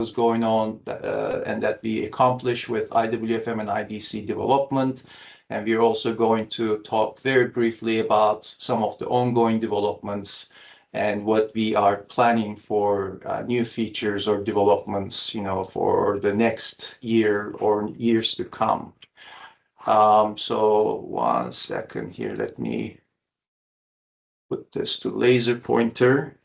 was going on and that we accomplished with IWFM and IDC development. And we're also going to talk very briefly about some of the ongoing developments and what we are planning for new features or developments, for the next year or years to come. So 1 second here, let me put this to laser pointer.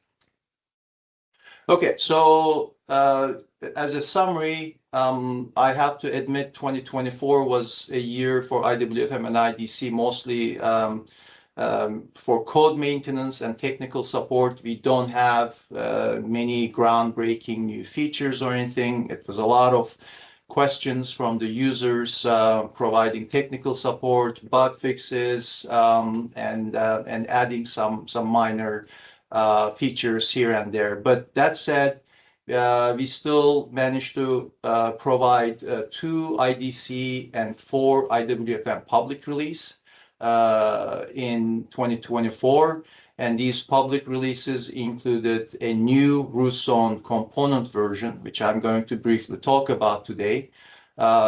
Okay, so as a summary, I have to admit 2024 was a year for IWFM and IDC, mostly for code maintenance and technical support. We don't have many groundbreaking new features or anything. It was a lot of questions from the users providing technical support, bug fixes, and adding some minor features here and there. But that said, we still managed to provide 2 IDC and 4 IWFM public release in 2024. And these public releases included a new Root-Zone component version, which I'm going to briefly talk about today,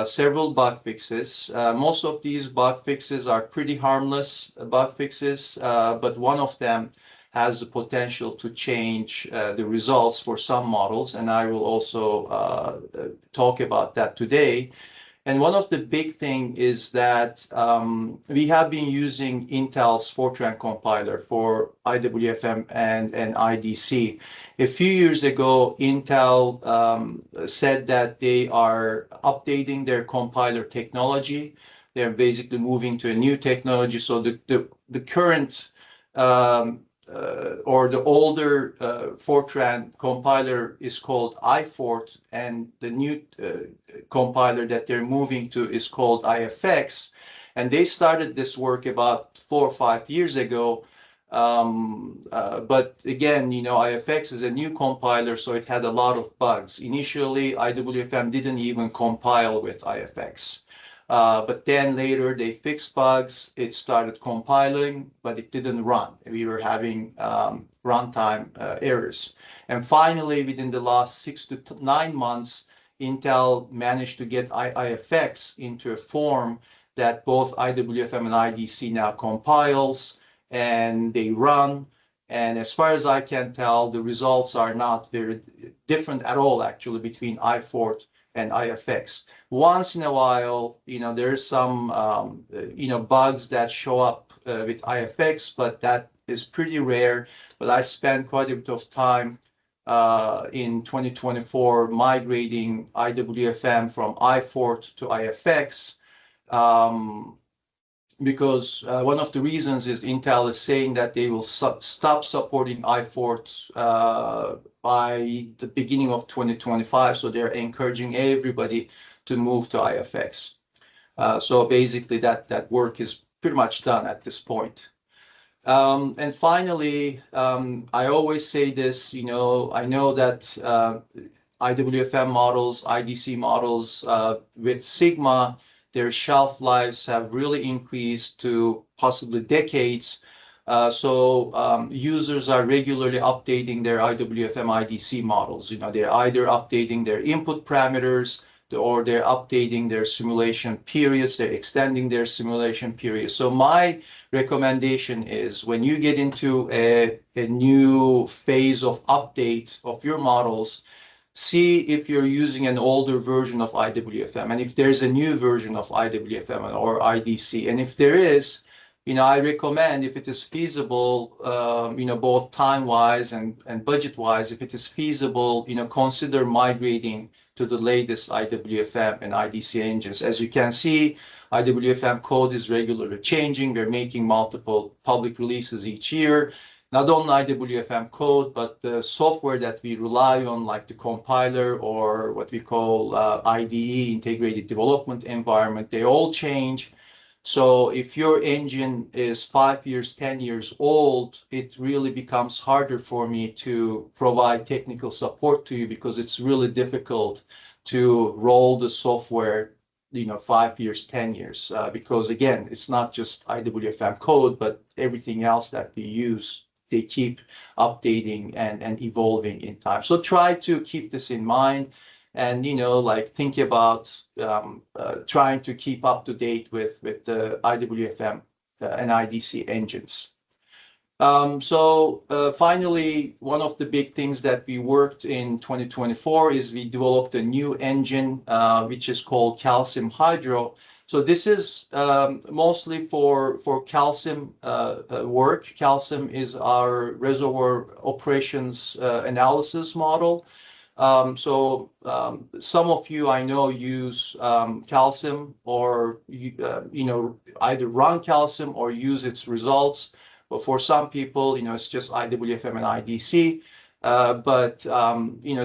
several bug fixes. Most of these bug fixes are pretty harmless bug fixes, but one of them has the potential to change the results for some models, and I will also talk about that today. And one of the big things is that we have been using Intel's Fortran compiler for IWFM and IDC. A few years ago, Intel said that they are updating their compiler technology. They're basically moving to a new technology. So the current or the older Fortran compiler is called iFort, and the new compiler that they're moving to is called IFX. And they started this work about 4 or 5 years ago. But again, IFX is a new compiler, so it had a lot of bugs. Initially, IWFM didn't even compile with IFX. But then later they fixed bugs, it started compiling, but it didn't run. We were having runtime errors. And finally, within the last 6 to 9 months, Intel managed to get IFX into a form that both IWFM and IDC now compiles, and they run. And as far as I can tell, the results are not very different at all, actually, between iFort and IFX. Once in a while, there's some, bugs that show up with IFX, but that is pretty rare. But I spent quite a bit of time in 2024 migrating IWFM from iFort to IFX, because one of the reasons is Intel is saying that they will stop supporting iFort by the beginning of 2025. So they're encouraging everybody to move to IFX. So basically that work is pretty much done at this point. And finally, I always say this, I know that IWFM models, IDC models with Sigma, their shelf lives have really increased to possibly decades. So users are regularly updating their IWFM IDC models. They're either updating their input parameters or they're updating their simulation periods, they're extending their simulation periods. So my recommendation is when you get into a new phase of update of your models, see if you're using an older version of IWFM and if there's a new version of IWFM or IDC. And if there is, I recommend, if it is feasible, both time-wise and budget-wise, if it is feasible, consider migrating to the latest IWFM and IDC engines. As you can see, IWFM code is regularly changing. We're making multiple public releases each year. Not only IWFM code, but the software that we rely on, like the compiler or what we call IDE, Integrated Development Environment, they all change. So if your engine is 5 years, 10 years old, it really becomes harder for me to provide technical support to you because it's really difficult to roll the software, 5 years, 10 years, because again, it's not just IWFM code, but everything else that we use, they keep updating and evolving in time. So try to keep this in mind. and like think about trying to keep up to date with the IWFM and IDC engines. Finally, one of the big things that we worked in 2024 is we developed a new engine, which is called calcium hydro. So this is mostly for calcium work. Calcium is our reservoir operations analysis model. Some of you I know use calcium, or either run calcium or use its results. But for some people, it's just IWFM and IDC.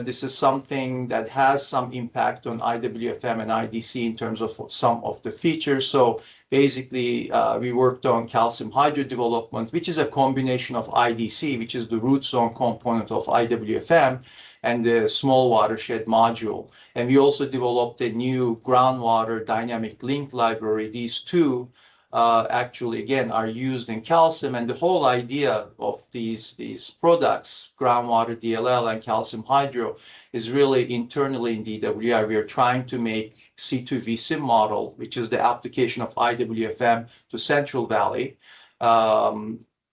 This is something that has some impact on IWFM and IDC in terms of some of the features. So basically, we worked on calcium hydro development, which is a combination of IDC, which is the root zone component of IWFM, and the small watershed module. And we also developed a new groundwater dynamic link library. These two actually, again, are used in calcium. And the whole idea of these products, groundwater DLL and calcium hydro, is really internally in DWR. We are trying to make C2V sim model, which is the application of IWFM to Central Valley,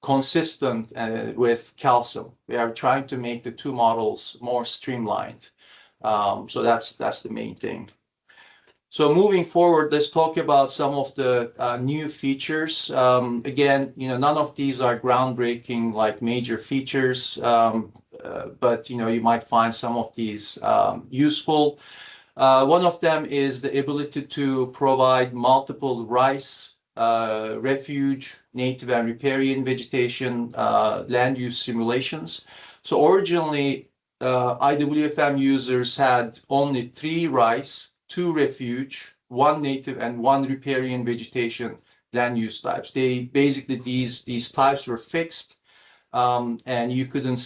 consistent with calcium. We are trying to make the two models more streamlined. So that's the main thing. So moving forward, let's talk about some of the new features. Again, none of these are groundbreaking like major features, but you might find some of these useful. One of them is the ability to provide multiple rice, refuge, native and riparian vegetation land use simulations. So originally, IWFM users had only 3 rice, 2 refuge, 1 native, and 1 riparian vegetation land use types. Basically these types were fixed, and you couldn't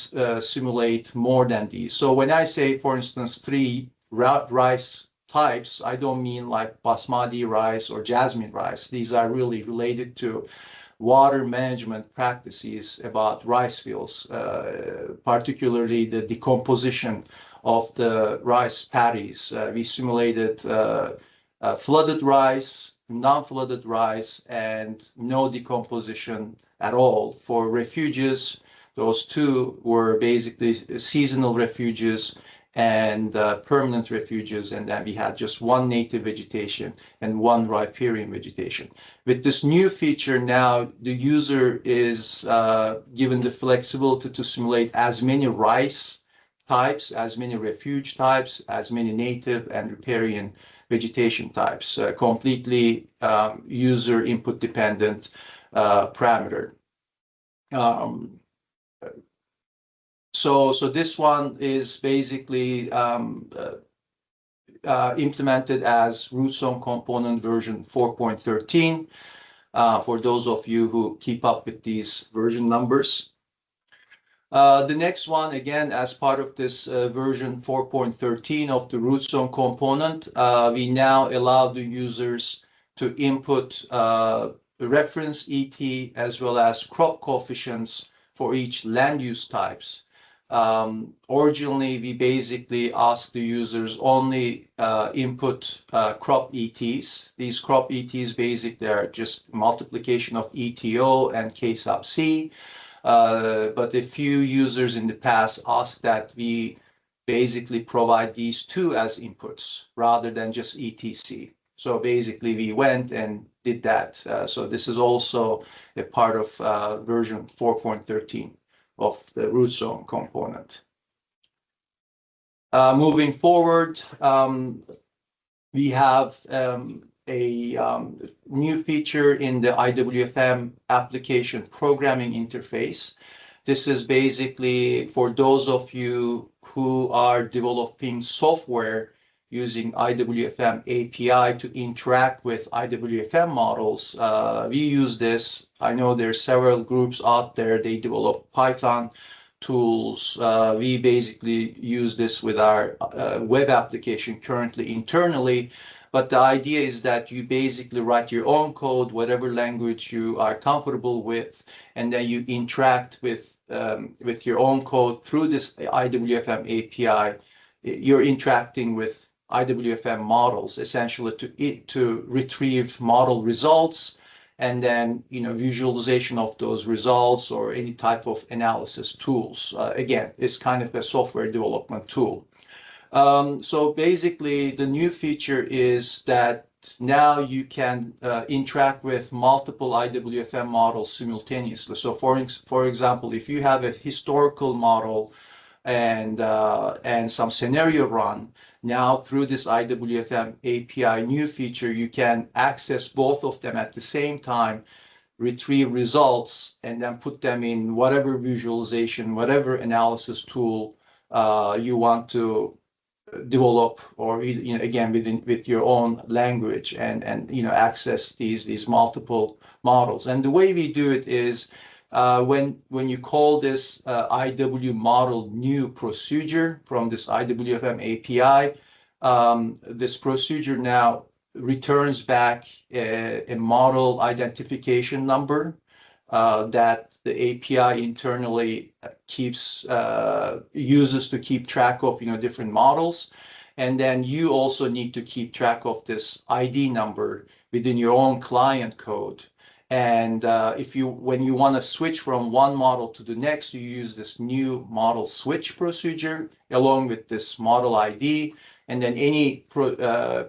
simulate more than these. So when I say, for instance, 3 rice types, I don't mean like basmati rice or jasmine rice. These are really related to water management practices about rice fields, particularly the decomposition of the rice paddies. We simulated flooded rice, non-flooded rice, and no decomposition at all. For refuges, those 2 were basically seasonal refuges and permanent refuges, and then we had just 1 native vegetation and 1 riparian vegetation. With this new feature now, the user is given the flexibility to simulate as many rice types, as many refuge types, as many native and riparian vegetation types, completely user input dependent parameter. So this one is basically implemented as root zone component version 4.13 for those of you who keep up with these version numbers. The next one, again, as part of this version 4.13 of the root zone component, we now allow the users to input reference ET as well as crop coefficients for each land use types. Originally, we basically asked the users only input crop ETs. These crop ETs basically are just multiplication of ETO and K sub C. But a few users in the past asked that we basically provide these 2 as inputs rather than just ETC. So basically, we went and did that. So this is also a part of version 4.13 of the root zone component. Moving forward, we have a new feature in the IWFM application programming interface. This is basically for those of you who are developing software using IWFM API to interact with IWFM models. We use this. I know there's several groups out there, they develop Python tools. We basically use this with our web application currently internally. But the idea is that you basically write your own code, whatever language you are comfortable with, and then you interact with your own code through this IWFM API you're interacting with IWFM models essentially to retrieve model results, and then visualization of those results or any type of analysis tools. Again, it's kind of a software development tool. So basically, the new feature is that now you can interact with multiple IWFM models simultaneously. So for example, if you have a historical model and some scenario run, now through this IWFM API new feature, you can access both of them at the same time, retrieve results, and then put them in whatever visualization, whatever analysis tool you want to develop, or again with your own language, and access these multiple models. And the way we do it is when you call this IW model new procedure from this IWFM API, this procedure now returns back a model identification number that the API internally uses to keep track of different models. And then you also need to keep track of this ID number within your own client code. And when you want to switch from one model to the next, you use this new model switch procedure along with this model ID. And then any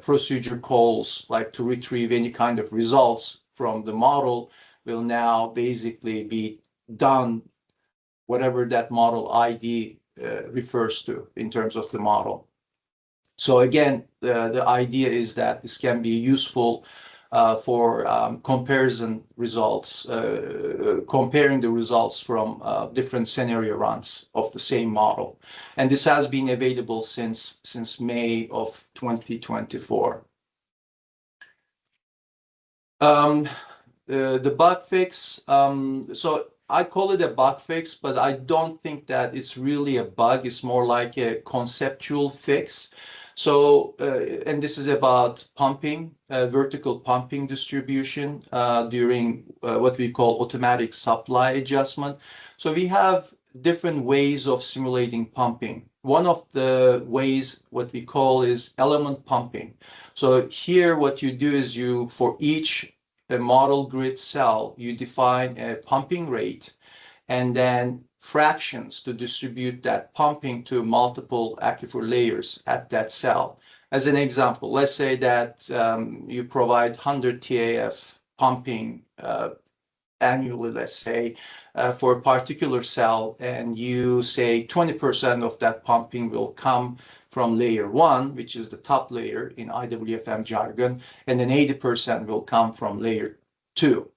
procedure calls, like to retrieve any kind of results from the model, will now basically be done whatever that model ID refers to in terms of the model. So again, the idea is that this can be useful for comparison results, comparing the results from different scenario runs of the same model. And this has been available since May of 2024. The bug fix, so I call it a bug fix, but I don't think that it's really a bug. It's more like a conceptual fix. So, and this is about pumping, vertical pumping distribution during what we call automatic supply adjustment. So we have different ways of simulating pumping. One of the ways, what we call, is element pumping. So here what you do is for each model grid cell, you define a pumping rate and then fractions to distribute that pumping to multiple aquifer layers at that cell. As an example, let's say that you provide 100 TAF pumping annually, let's say, for a particular cell, and you say 20% of that pumping will come from layer 1, which is the top layer in IWFM jargon, and then 80% will come from layer 2.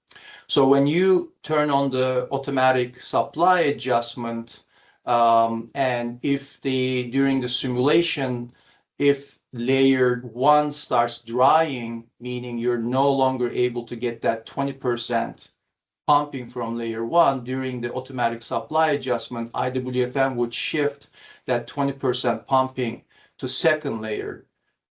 So when you turn on the automatic supply adjustment, and during the simulation, if layer 1 starts drying, meaning you're no longer able to get that 20% pumping from layer 1 during the automatic supply adjustment, IWFM would shift that 20% pumping to second layer,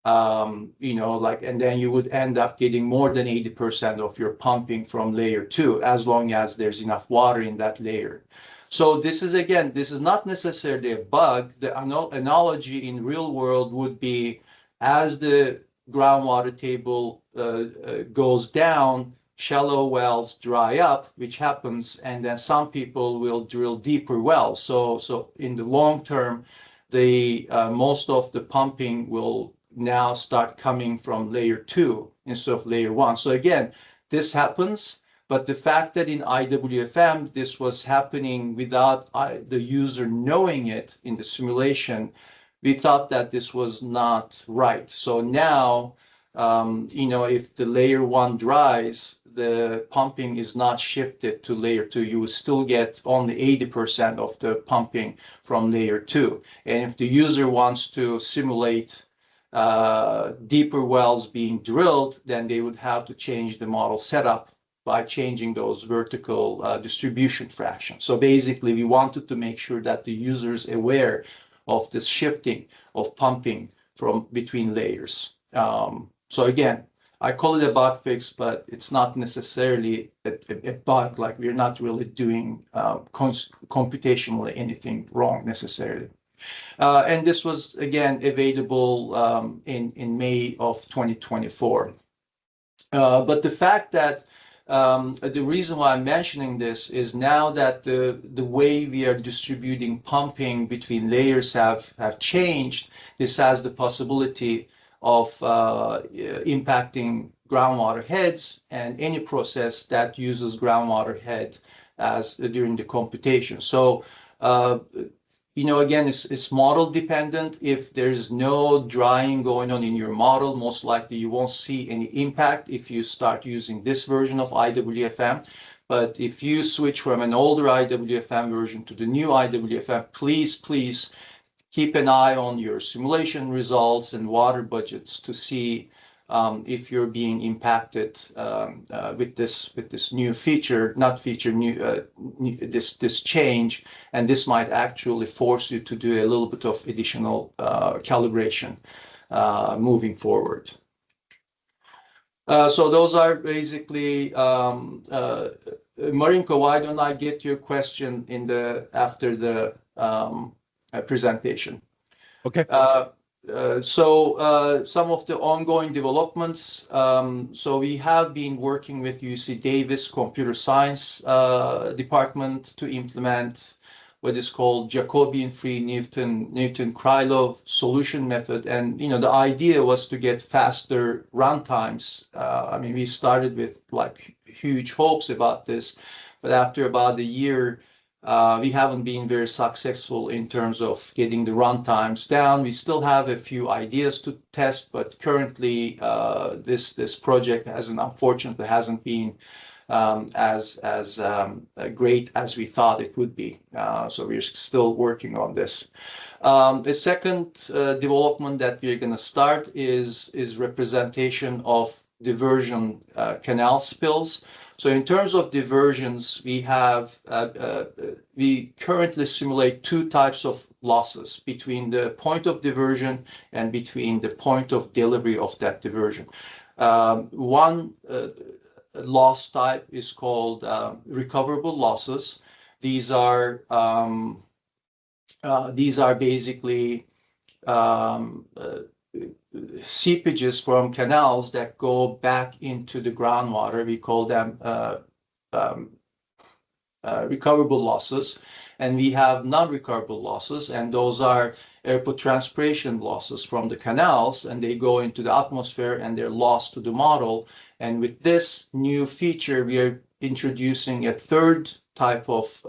and then you would end up getting more than 80% of your pumping from layer 2, as long as there's enough water in that layer. So this is not necessarily a bug. The analogy in real world would be, as the groundwater table goes down, shallow wells dry up, which happens, and then some people will drill deeper wells. So in the long term, most of the pumping will now start coming from layer 2 instead of layer 1. So again, this happens, but the fact that in IWFM this was happening without the user knowing it in the simulation, we thought that this was not right. So now, if the layer 1 dries, the pumping is not shifted to layer 2. You will still get only 80% of the pumping from layer 2. And if the user wants to simulate deeper wells being drilled, then they would have to change the model setup by changing those vertical distribution fractions. So basically, we wanted to make sure that the user is aware of this shifting of pumping from between layers. So again, I call it a bug fix, but it's not necessarily a bug. Like, we're not really doing computationally anything wrong necessarily. And this was, again, available in May of 2024. But the fact that the reason why I'm mentioning this is now that the way we are distributing pumping between layers have changed, this has the possibility of impacting groundwater heads and any process that uses groundwater head as during the computation. So again, it's model dependent. If there's no drying going on in your model, most likely you won't see any impact if you start using this version of IWFM. But if you switch from an older IWFM version to the new IWFM, please keep an eye on your simulation results and water budgets to see if you're being impacted with this new feature, not feature, this change, and this might actually force you to do a little bit of additional calibration moving forward. So those are basically Marinko, why don't I get your question after the presentation? Okay. So some of the ongoing developments. So we have been working with UC Davis Computer Science Department to implement what is called Jacobian-free Newton-Krylov solution method. And the idea was to get faster run times. I mean, we started with like huge hopes about this, but after about a year, we haven't been very successful in terms of getting the run times down. We still have a few ideas to test, but currently this project unfortunately hasn't been as great as we thought it would be. So we're still working on this. The second development that we're going to start is representation of diversion canal spills. So in terms of diversions, we currently simulate two types of losses between the point of diversion and between the point of delivery of that diversion. One loss type is called recoverable losses. These are basically seepages from canals that go back into the groundwater. We call them recoverable losses, and we have non-recoverable losses, and those are evapotranspiration losses from the canals, and they go into the atmosphere and they're lost to the model. And with this new feature, we are introducing a third type of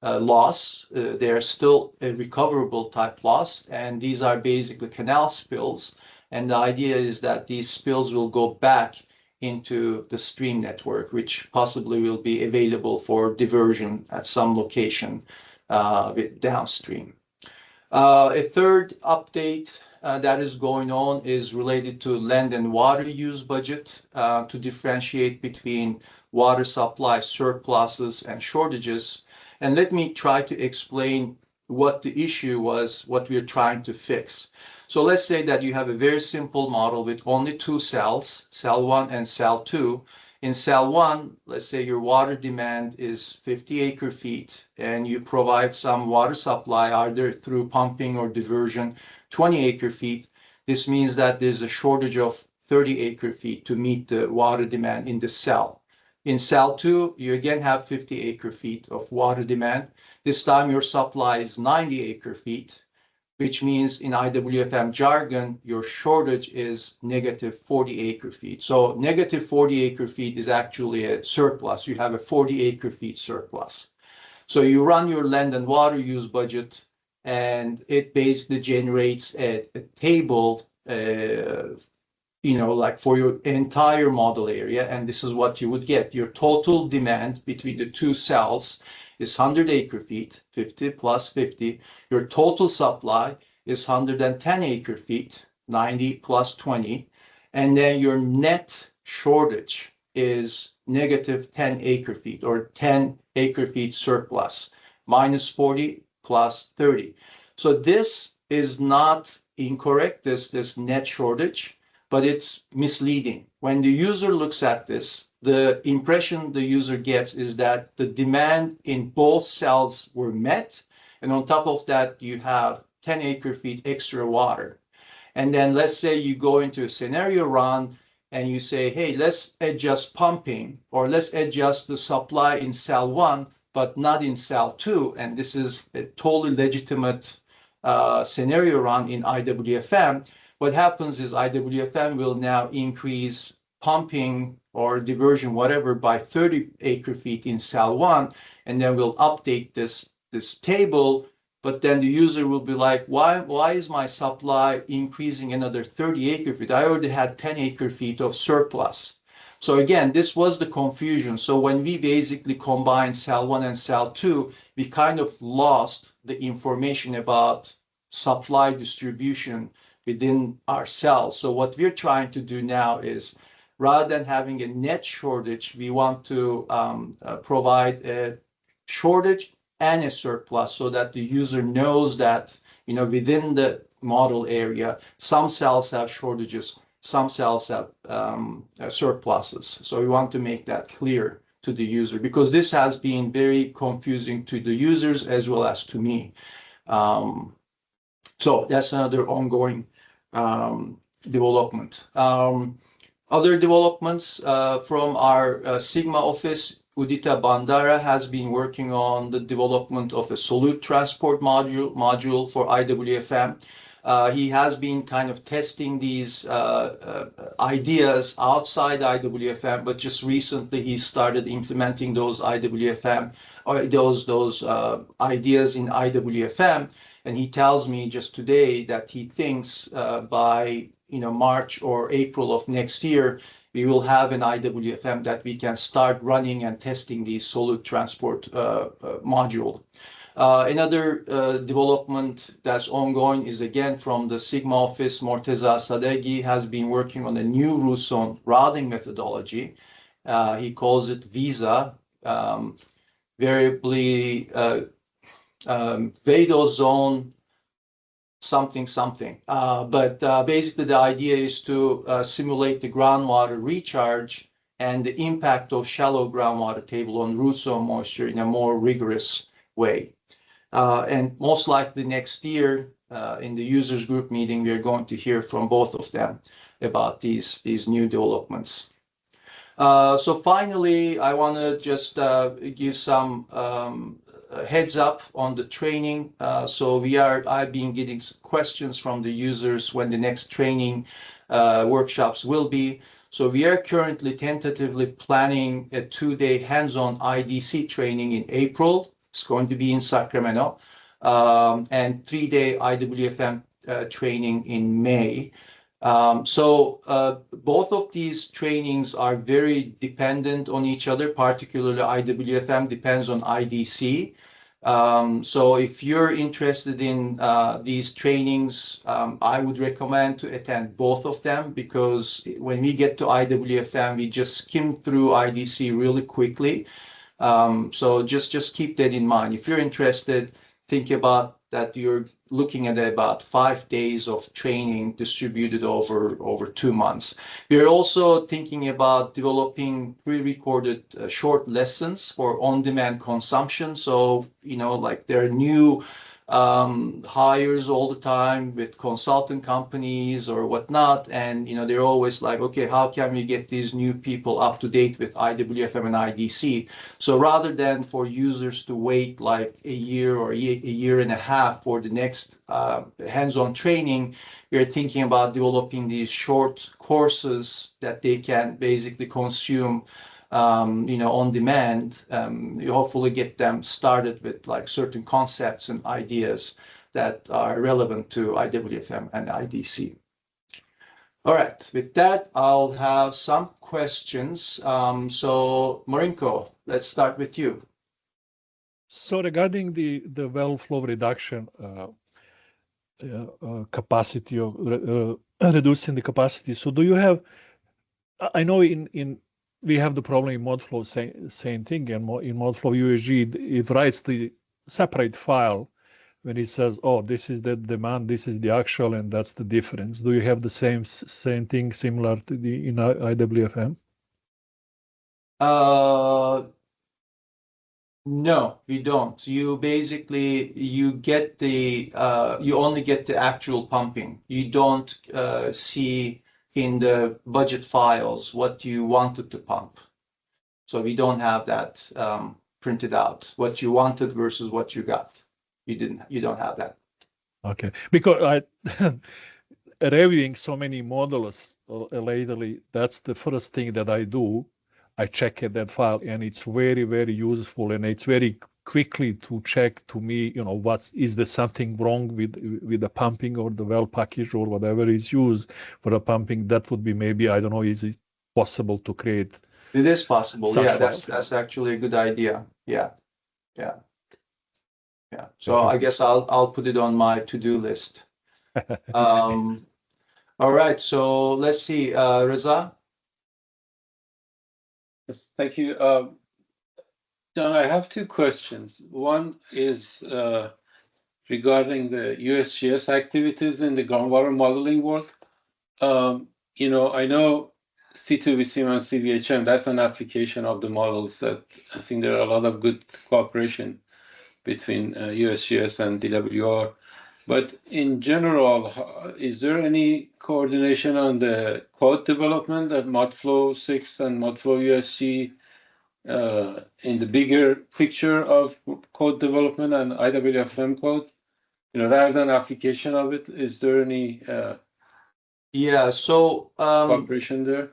loss. They are still a recoverable type loss, and these are basically canal spills. And the idea is that these spills will go back into the stream network, which possibly will be available for diversion at some location with downstream. A third update that is going on is related to land and water use budget to differentiate between water supply surpluses and shortages. And let me try to explain what the issue was, what we're trying to fix. So let's say that you have a very simple model with only two cells, cell 1 and cell 2. In cell 1, let's say your water demand is 50 acre-feet, and you provide some water supply either through pumping or diversion, 20 acre-feet. This means that there's a shortage of 30 acre-feet to meet the water demand in the cell. In cell 2, you again have 50 acre-feet of water demand. This time your supply is 90 acre-feet, which means in IWFM jargon, your shortage is negative 40 acre-feet. So negative 40 acre-feet is actually a surplus. You have a 40 acre-feet surplus. So you run your land and water use budget, and it basically generates a table like for your entire model area, and this is what you would get. Your total demand between the two cells is 100 acre-feet, 50 plus 50. Your total supply is 110 acre-feet, 90 plus 20. And then your net shortage is negative 10 acre-feet or 10 acre-feet surplus, minus 40 plus 30. So this is not incorrect, this net shortage, but it's misleading. When the user looks at this, the impression the user gets is that the demand in both cells were met and on top of that, you have 10 acre-feet extra water. And then let's say you go into a scenario run and you say, hey, let's adjust pumping, or let's adjust the supply in cell 1, but not in cell 2. And this is a totally legitimate scenario run in IWFM. What happens is IWFM will now increase pumping or diversion, whatever, by 30 acre-feet in cell 1, and then we'll update this table. But then the user will be like, why is my supply increasing another 30 acre-feet? I already had 10 acre-feet of surplus. So again, this was the confusion. So when we basically combined cell 1 and cell 2, we kind of lost the information about supply distribution within our cells. So what we're trying to do now is, rather than having a net shortage, we want to provide a shortage and a surplus, so that the user knows that, within the model area, some cells have shortages, some cells have surpluses. So we want to make that clear to the user, because this has been very confusing to the users as well as to me. So that's another ongoing development. Other developments from our Sigma office, Udita Bandara has been working on the development of a solute transport module for IWFM. He has been kind of testing these ideas outside IWFM, but just recently he started implementing those IWFM or those ideas in IWFM. And he tells me just today that he thinks by March or April of next year, we will have an IWFM that we can start running and testing the solute transport module. Another development that's ongoing is again from the Sigma office. Morteza Sadeghi has been working on a new Rousson routing methodology. He calls it VISA, variably Vado zone something. But basically the idea is to simulate the groundwater recharge and the impact of shallow groundwater table on root zone moisture in a more rigorous way. And most likely next year in the users group meeting, we are going to hear from both of them about these new developments. So finally, I want to just give some heads up on the training. So I've been getting questions from the users when the next training workshops will be. So we are currently tentatively planning a 2-day hands-on IDC training in April. It's going to be in Sacramento, and 3-day IWFM training in May. So both of these trainings are very dependent on each other, particularly IWFM depends on IDC. So if you're interested in these trainings, I would recommend to attend both of them, because when we get to IWFM, we just skim through IDC really quickly. So just keep that in mind. If you're interested, think about that you're looking at about 5 days of training distributed over 2 months. We're also thinking about developing pre-recorded short lessons for on-demand consumption. So, like there are new hires all the time with consultant companies or whatnot, and they're always like, okay, how can we get these new people up to date with IWFM and IDC? So rather than for users to wait like a year or a year and a half for the next hands-on training, we're thinking about developing these short courses that they can basically consume on demand. You hopefully get them started with like certain concepts and ideas that are relevant to IWFM and IDC. All right, with that, I'll have some questions. So Marinko, let's start with you. So regarding the well flow reduction capacity of reducing the capacity, so do you have, I know we have the problem in ModFlow, same thing, and in ModFlow USG, it writes the separate file when it says, oh, this is the demand, this is the actual, and that's the difference. Do you have the same thing similar to in IWFM? No, you don't. You basically you get the you only get the actual pumping. You don't see in the budget files what you wanted to pump. So we don't have that printed out. What you wanted versus what you got. You don't have that. Okay, because I reviewing so many models lately, that's the first thing that I do. I check that file, and it's very, very useful, and it's very quickly to check to me, what is there something wrong with the pumping or the well package or whatever is used for the pumping. That would be maybe, I don't know, is it possible to create It is possible. such Yeah, file? that's actually a good idea. Yeah, yeah, yeah. So Okay. I guess I'll put it on my to-do list. Um, all right. So let's see. Reza. Yes, thank you. John, I have two questions. One is regarding the USGS activities in the groundwater modeling world. I know C2VCM and CVHM, that's an application of the models that I think there are a lot of good cooperation between USGS and DWR. But in general, is there any coordination on the code development of ModFlow 6 and ModFlow USG in the bigger picture of code development and IWFM code? Rather than application of it, is there any Yeah. So cooperation there?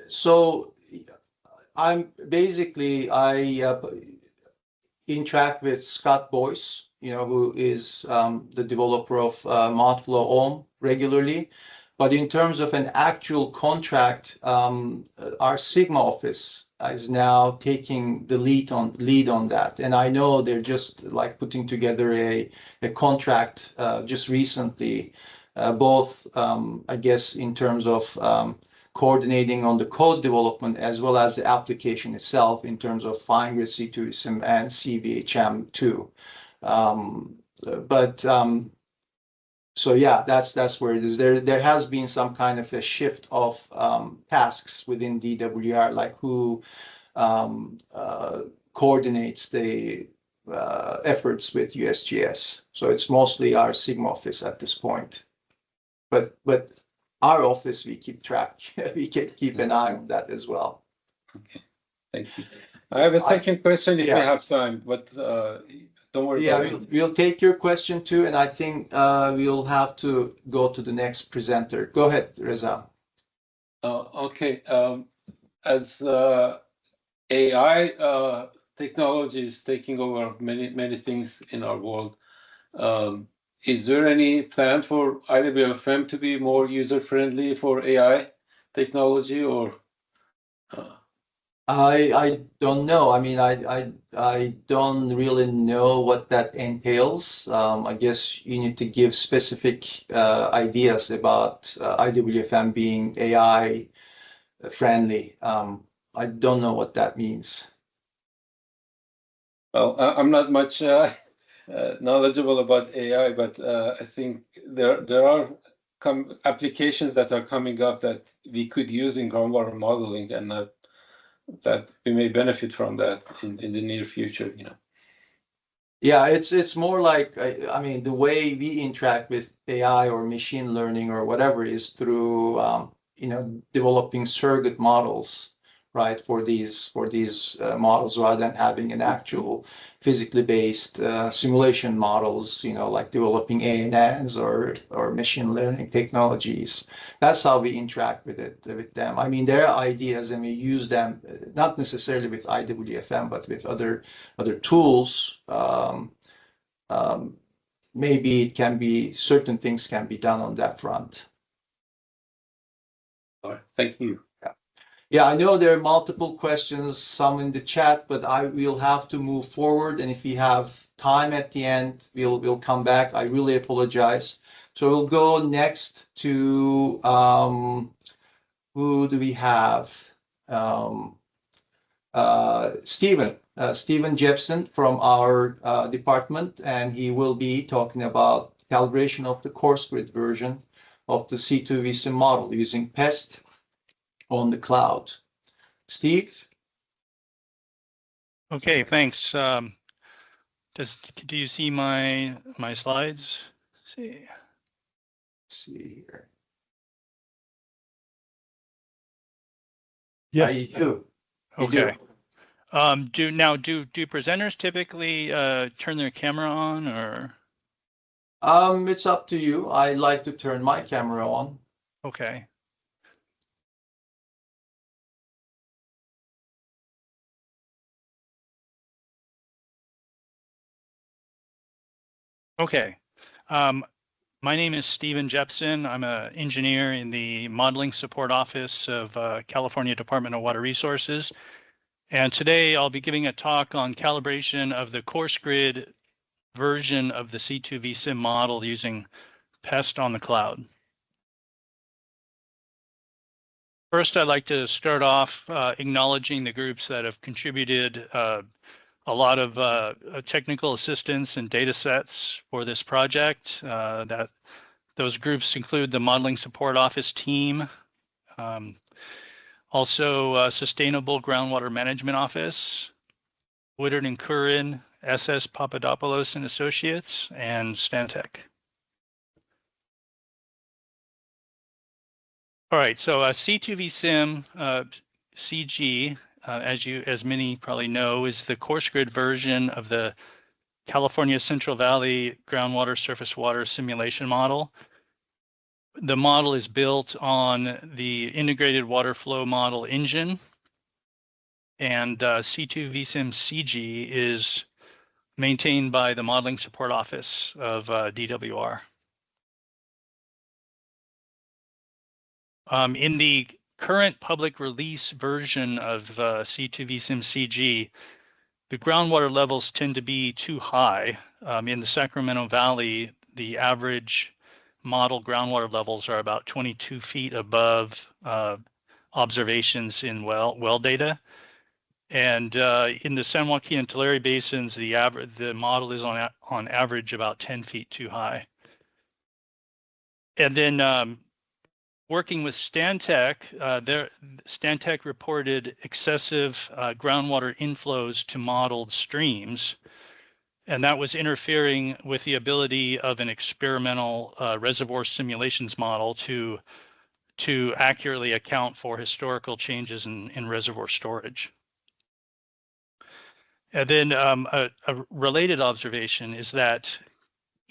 so I'm basically I interact with Scott Boyce, who is the developer of ModFlow Ohm regularly. But in terms of an actual contract, our Sigma office is now taking the lead on that. And I know they're just like putting together a contract just recently, both I guess in terms of coordinating on the code development as well as the application itself in terms of fine-grained C2SIM and CVHM2. But so yeah, that's where it is. There has been some kind of a shift of tasks within DWR, like who coordinates the efforts with USGS. So it's mostly our Sigma office at this point. But our office, we keep track. We can keep an eye on that as well. Okay, thank you. I have a second question if we have time, but don't worry about it. We'll take your question too, and I think we'll have to go to the next presenter. Go ahead, Reza. Okay, as AI technology is taking over many things in our world, is there any plan for IWFM to be more user-friendly for AI technology, or? I don't know. I mean, I don't really know what that entails. I guess you need to give specific ideas about IWFM being AI friendly. I don't know what that means. Well, I'm not much knowledgeable about AI, but I think there are applications that are coming up that we could use in groundwater modeling, and that we may benefit from that in the near future. Yeah, it's more like I mean the way we interact with AI or machine learning or whatever is through developing surrogate models, right, for these models rather than having an actual physically based simulation models, like developing ANNs or machine learning technologies. That's how we interact with them. I mean, their ideas and we use them not necessarily with IWFM, but with other tools. Maybe it can be certain things can be done on that front. All right, thank you. Yeah, I know there are multiple questions, some in the chat, but I will have to move forward. And if we have time at the end, we'll come back. I really apologize. So we'll go next to who do we have? Stephen Jepson from our department, and he will be talking about calibration of the course grid version of the C2VSIM model using PEST on the cloud. Steve? Okay, thanks. Do you see my slides? Let's see. Let's see here. Yes. I do. You Okay. do. Do presenters typically turn their camera on, or? It's up to you. I like to turn my camera on. Okay. Okay. My name is Stephen Jepson. I'm an engineer in the Modeling Support Office of California Department of Water Resources. And today I'll be giving a talk on calibration of the course grid version of the C2V-SIM model using PEST on the cloud. First, I'd like to start off acknowledging the groups that have contributed a lot of technical assistance and data sets for this project. Those groups include the Modeling Support Office team, also Sustainable Groundwater Management Office, Woodard and Curran, SS Papadopoulos and Associates, and Stantec. All right, so C2V-SIM CG, as many probably know, is the course grid version of the California Central Valley groundwater surface water simulation model. The model is built on the integrated water flow model engine, and C2V-SIM CG is maintained by the Modeling Support Office of DWR. In the current public release version of C2V-SIM CG, the groundwater levels tend to be too high. In the Sacramento Valley, the average model groundwater levels are about 22 feet above observations in well data. And in the San Joaquin and Tulare basins, the model is on average about 10 feet too high. And then working with Stantec, Stantec reported excessive groundwater inflows to modeled streams, and that was interfering with the ability of an experimental reservoir simulations model to accurately account for historical changes in reservoir storage. And then a related observation is that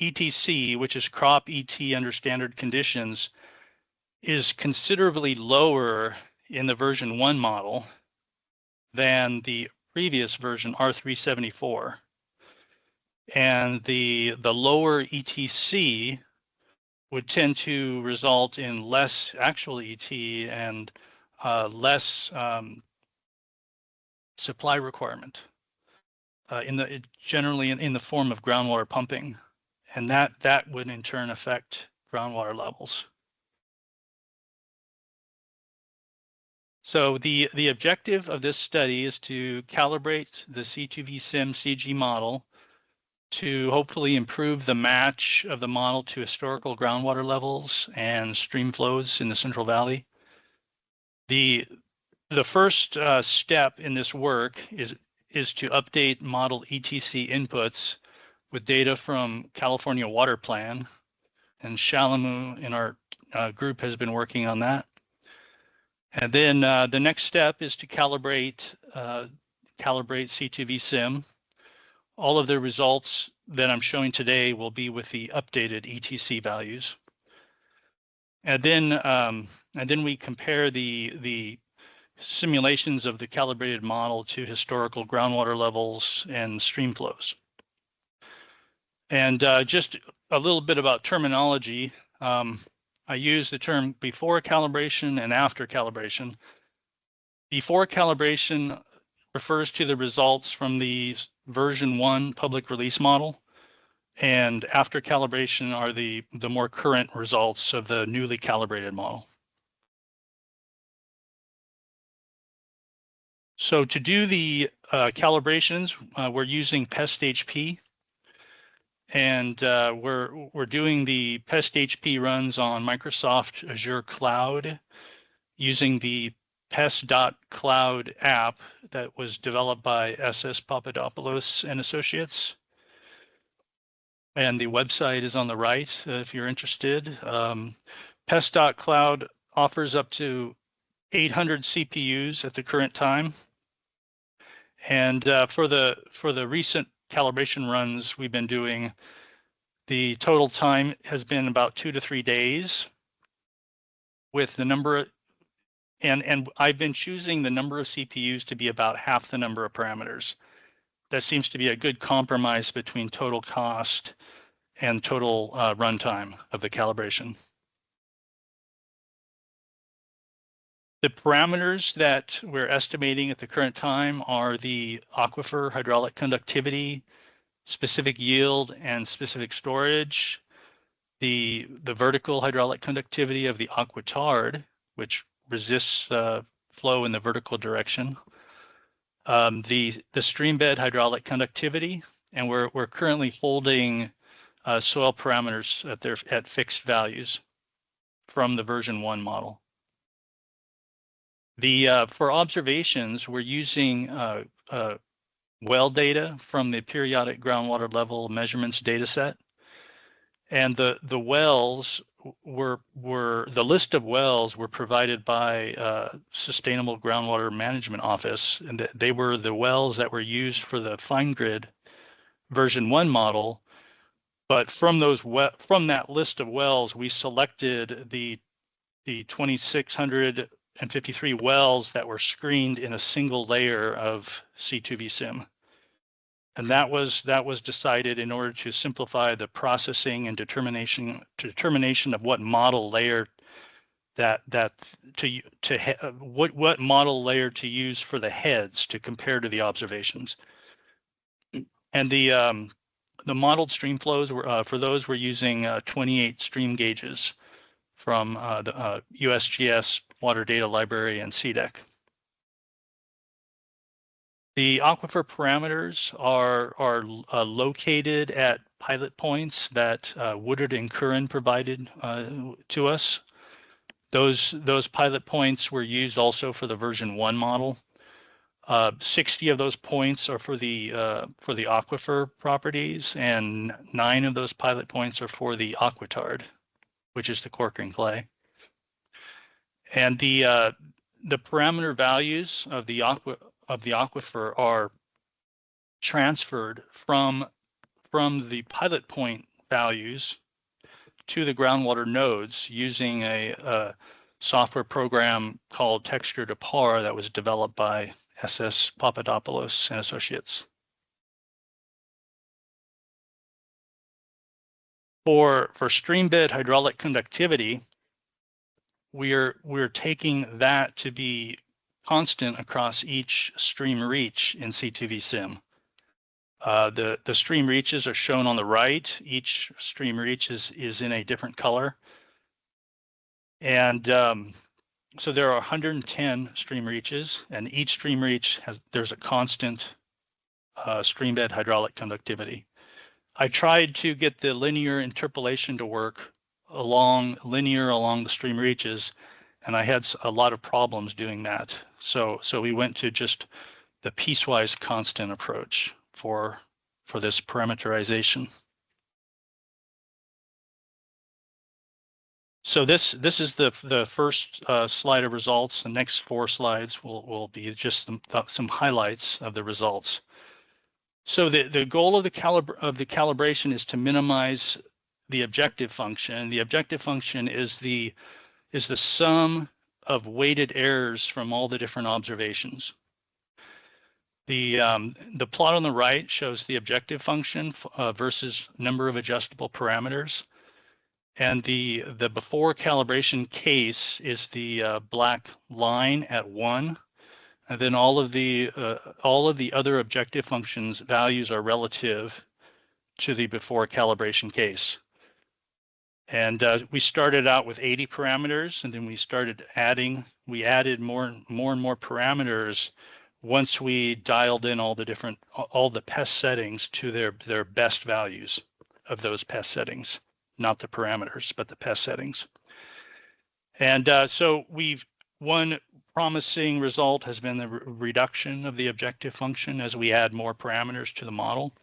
ETC, which is crop ET under standard conditions, is considerably lower in the version 1 model than the previous version R374. And the lower ETC would tend to result in less actual ET and less supply requirement generally in the form of groundwater pumping, and that would in turn affect groundwater levels. So the objective of this study is to calibrate the C2V-SIM CG model to hopefully improve the match of the model to historical groundwater levels and stream flows in the Central Valley. The first step in this work is to update model ETC inputs with data from California Water Plan, and Shalamu in our group has been working on that. And then the next step is to calibrate C2V-SIM. All of the results that I'm showing today will be with the updated ETC values. And then we compare the simulations of the calibrated model to historical groundwater levels and stream flows. And just a little bit about terminology. I use the term before calibration and after calibration. Before calibration refers to the results from the version 1 public release model, and after calibration are the more current results of the newly calibrated model. So to do the calibrations, we're using PEST HP, and we're doing the PEST HP runs on Microsoft Azure Cloud using the pest.cloud app that was developed by SS Papadopoulos and Associates. And the website is on the right if you're interested. Pest.cloud offers up to 800 CPUs at the current time. And for the recent calibration runs we've been doing, the total time has been about 2 to 3 days with the number, and I've been choosing the number of CPUs to be about half the number of parameters. That seems to be a good compromise between total cost and total runtime of the calibration. The parameters that we're estimating at the current time are the aquifer hydraulic conductivity, specific yield, and specific storage, the vertical hydraulic conductivity of the aquitard, which resists flow in the vertical direction, the stream bed hydraulic conductivity, and we're currently holding soil parameters at fixed values from the version 1 model. For observations, we're using well data from the periodic groundwater level measurements data set. And the wells the list of wells were provided by Sustainable Groundwater Management Office, and they were the wells that were used for the FineGrid version 1 model. But from that list of wells, we selected the 2,653 wells that were screened in a single layer of C2V Sim. And that was decided in order to simplify the processing and determination of what model layer what model layer to use for the heads to compare to the observations. And the modeled stream flows were for those we're using 28 stream gauges from the USGS Water Data Library and CDEC. The aquifer parameters are located at pilot points that Woodard and Curran provided to us. Those pilot points were used also for the version 1 model. 60 of those points are for the aquifer properties, and 9 of those pilot points are for the aquitard, which is the Corcoran clay. And the parameter values of the aquifer are transferred from the pilot point values to the groundwater nodes using a software program called Texture to Par that was developed by SS Papadopoulos and Associates. For stream bed hydraulic conductivity, we're taking that to be constant across each stream reach in C2V Sim. The stream reaches are shown on the right. Each stream reach is in a different color. And so there are 110 stream reaches, and each stream reach there's a constant stream bed hydraulic conductivity. I tried to get the linear interpolation to work linear along the stream reaches, and I had a lot of problems doing that. So we went to just the piecewise constant approach for this parameterization. So this is the first slide of results. The next 4 slides will be just some highlights of the results. So the goal of the calibration is to minimize the objective function. The objective function is the sum of weighted errors from all the different observations. The plot on the right shows the objective function versus number of adjustable parameters, and the before calibration case is the black line at 1. And then all of the other objective functions values are relative to the before calibration case. And we started out with 80 parameters, and then we added more and more parameters once we dialed in all the pest settings to their best values of those pest settings, not the parameters, but the pest settings. And so promising result has been the reduction of the objective function as we add more parameters to the model.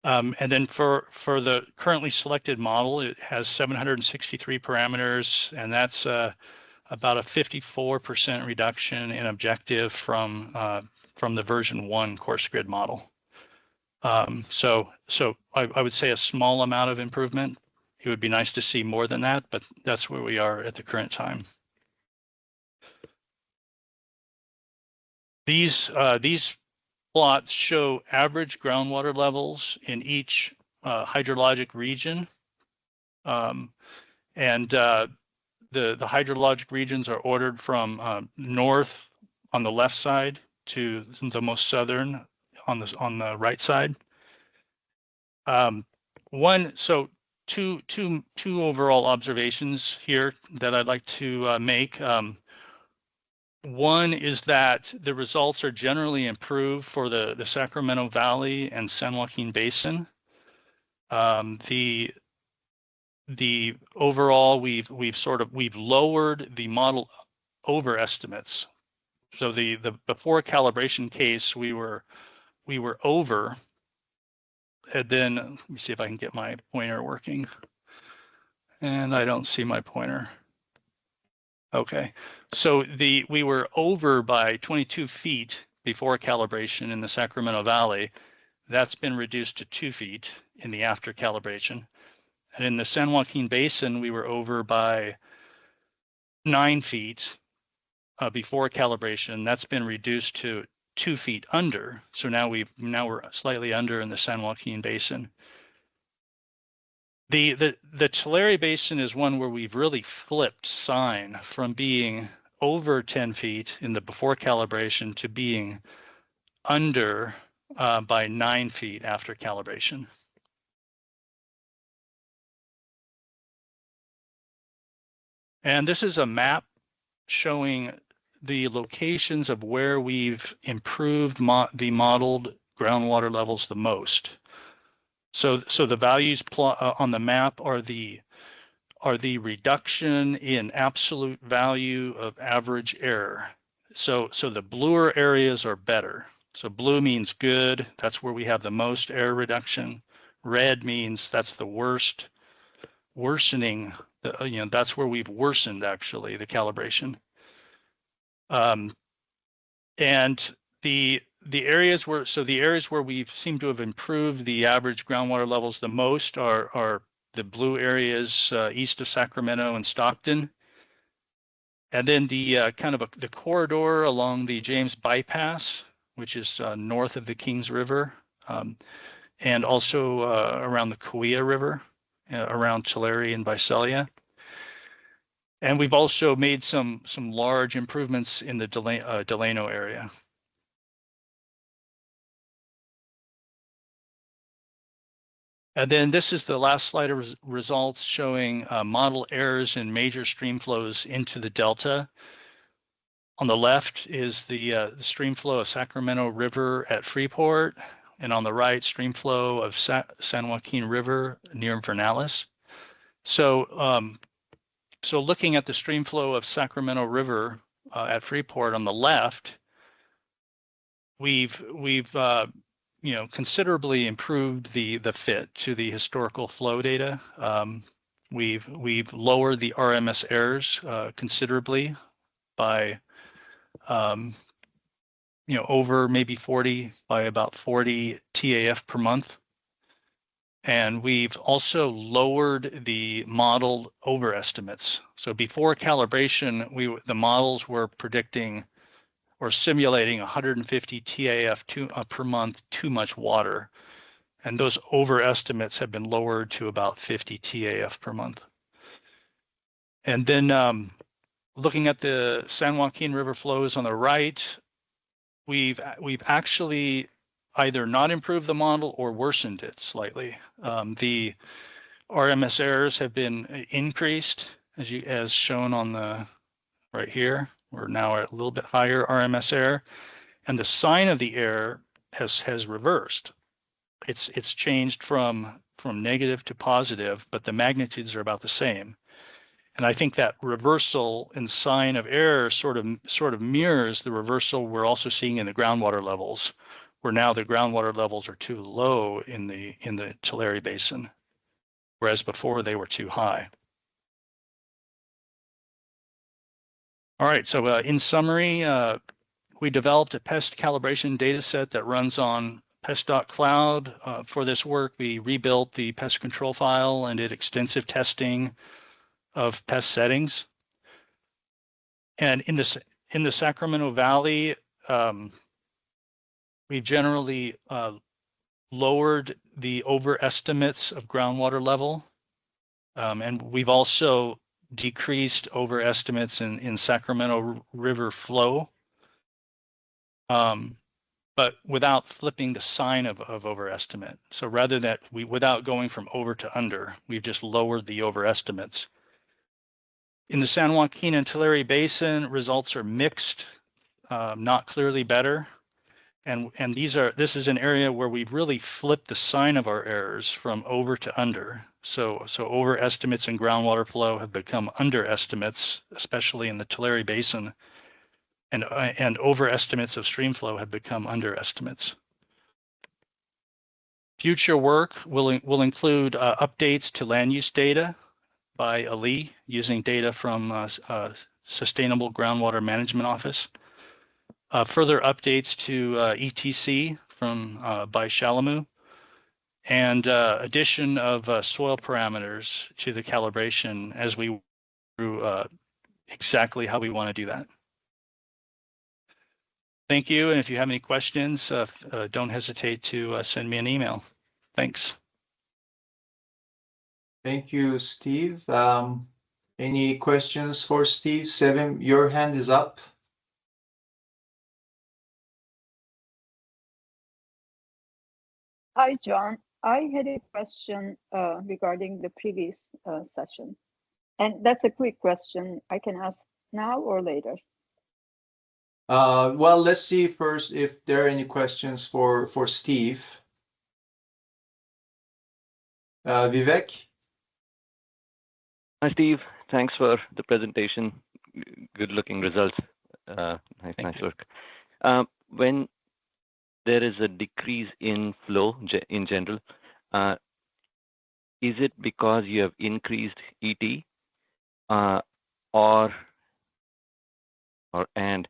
And then for the currently selected model, it has 763 parameters, and that's about a 54% reduction in objective from the version 1 course grid model. So I would say a small amount of improvement. It would be nice to see more than that, but that's where we are at the current time. These plots show average groundwater levels in each hydrologic region. The hydrologic regions are ordered from north on the left side to the most southern on the right side. Two overall observations here that I'd like to make. One is that the results are generally improved for the Sacramento Valley and San Joaquin Basin. The overall, we've lowered the model overestimates. So the before calibration case, we were over, and then let me see if I can get my pointer working. And I don't see my pointer. Okay, so we were over by 22 feet before calibration in the Sacramento Valley. That's been reduced to 2 feet in the after calibration. And in the San Joaquin Basin, we were over by 9 feet before calibration. That's been reduced to 2 feet under. So now we're slightly under in the San Joaquin Basin. The Tulare Basin is one where we've really flipped sign from being over 10 feet in the before calibration to being under by 9 feet after calibration. And this is a map showing the locations of where we've improved the modeled groundwater levels the most. So the values on the map are the reduction in absolute value of average error. So the bluer areas are better. So blue means good. That's where we have the most error reduction. Red means that's the worst. Worsening, that's where we've worsened actually the calibration. And the areas where we've seemed to have improved the average groundwater levels the most are the blue areas east of Sacramento and Stockton. And then the the corridor along the James Bypass, which is north of the Kings River, and also around the Cahuilla River, around Tulare and Visalia. And we've also made some large improvements in the Delano area. And then this is the last slide of results showing model errors in major stream flows into the Delta. On the left is the stream flow of Sacramento River at Freeport, and on the right, stream flow of San Joaquin River near Vernalis. So looking at the stream flow of Sacramento River at Freeport on the left, we've considerably improved the fit to the historical flow data. We've lowered the RMS errors considerably by over maybe 40 by about 40 TAF per month. And we've also lowered the model overestimates. So before calibration, the models were predicting or simulating 150 TAF per month too much water. And those overestimates have been lowered to about 50 TAF per month. And then looking at the San Joaquin River flows on the right, we've actually either not improved the model or worsened it slightly. The RMS errors have been increased as shown on the right here. We're now at a little bit higher RMS error, and the sign of the error has reversed. It's changed from negative to positive, but the magnitudes are about the same. And I think that reversal in sign of error sort of mirrors the reversal we're also seeing in the groundwater levels, where now the groundwater levels are too low in the Tulare Basin, whereas before they were too high. All right, so in summary, we developed a pest calibration data set that runs on pest.cloud. For this work, we rebuilt the pest control file and did extensive testing of pest settings. And in the Sacramento Valley, we generally lowered the overestimates of groundwater level. And we've also decreased overestimates in Sacramento River flow, but without flipping the sign of overestimate. So rather that without going from over to under, we've just lowered the overestimates. In the San Joaquin and Tulare Basin, results are mixed, not clearly better. And this is an area where we've really flipped the sign of our errors from over to under. So overestimates in groundwater flow have become underestimates, especially in the Tulare Basin, and overestimates of stream flow have become underestimates. Future work will include updates to land use data by Ali using data from Sustainable Groundwater Management Office. Further updates to ETC by Shalamu, and addition of soil parameters to the calibration as we through exactly how we want to do that. Thank you, and if you have any questions, don't hesitate to send me an email. Thanks. Thank you, Steve. Any questions for Steve? Sevim, your hand is up. Hi, John. I had a question regarding the previous session. And that's a quick question. I can ask now or later. Well, let's see first if there are any questions for Steve. Vivek? Hi, Steve. Thanks for the presentation. Good looking results. Nice work. When there is a decrease in flow in general, is it because you have increased ET and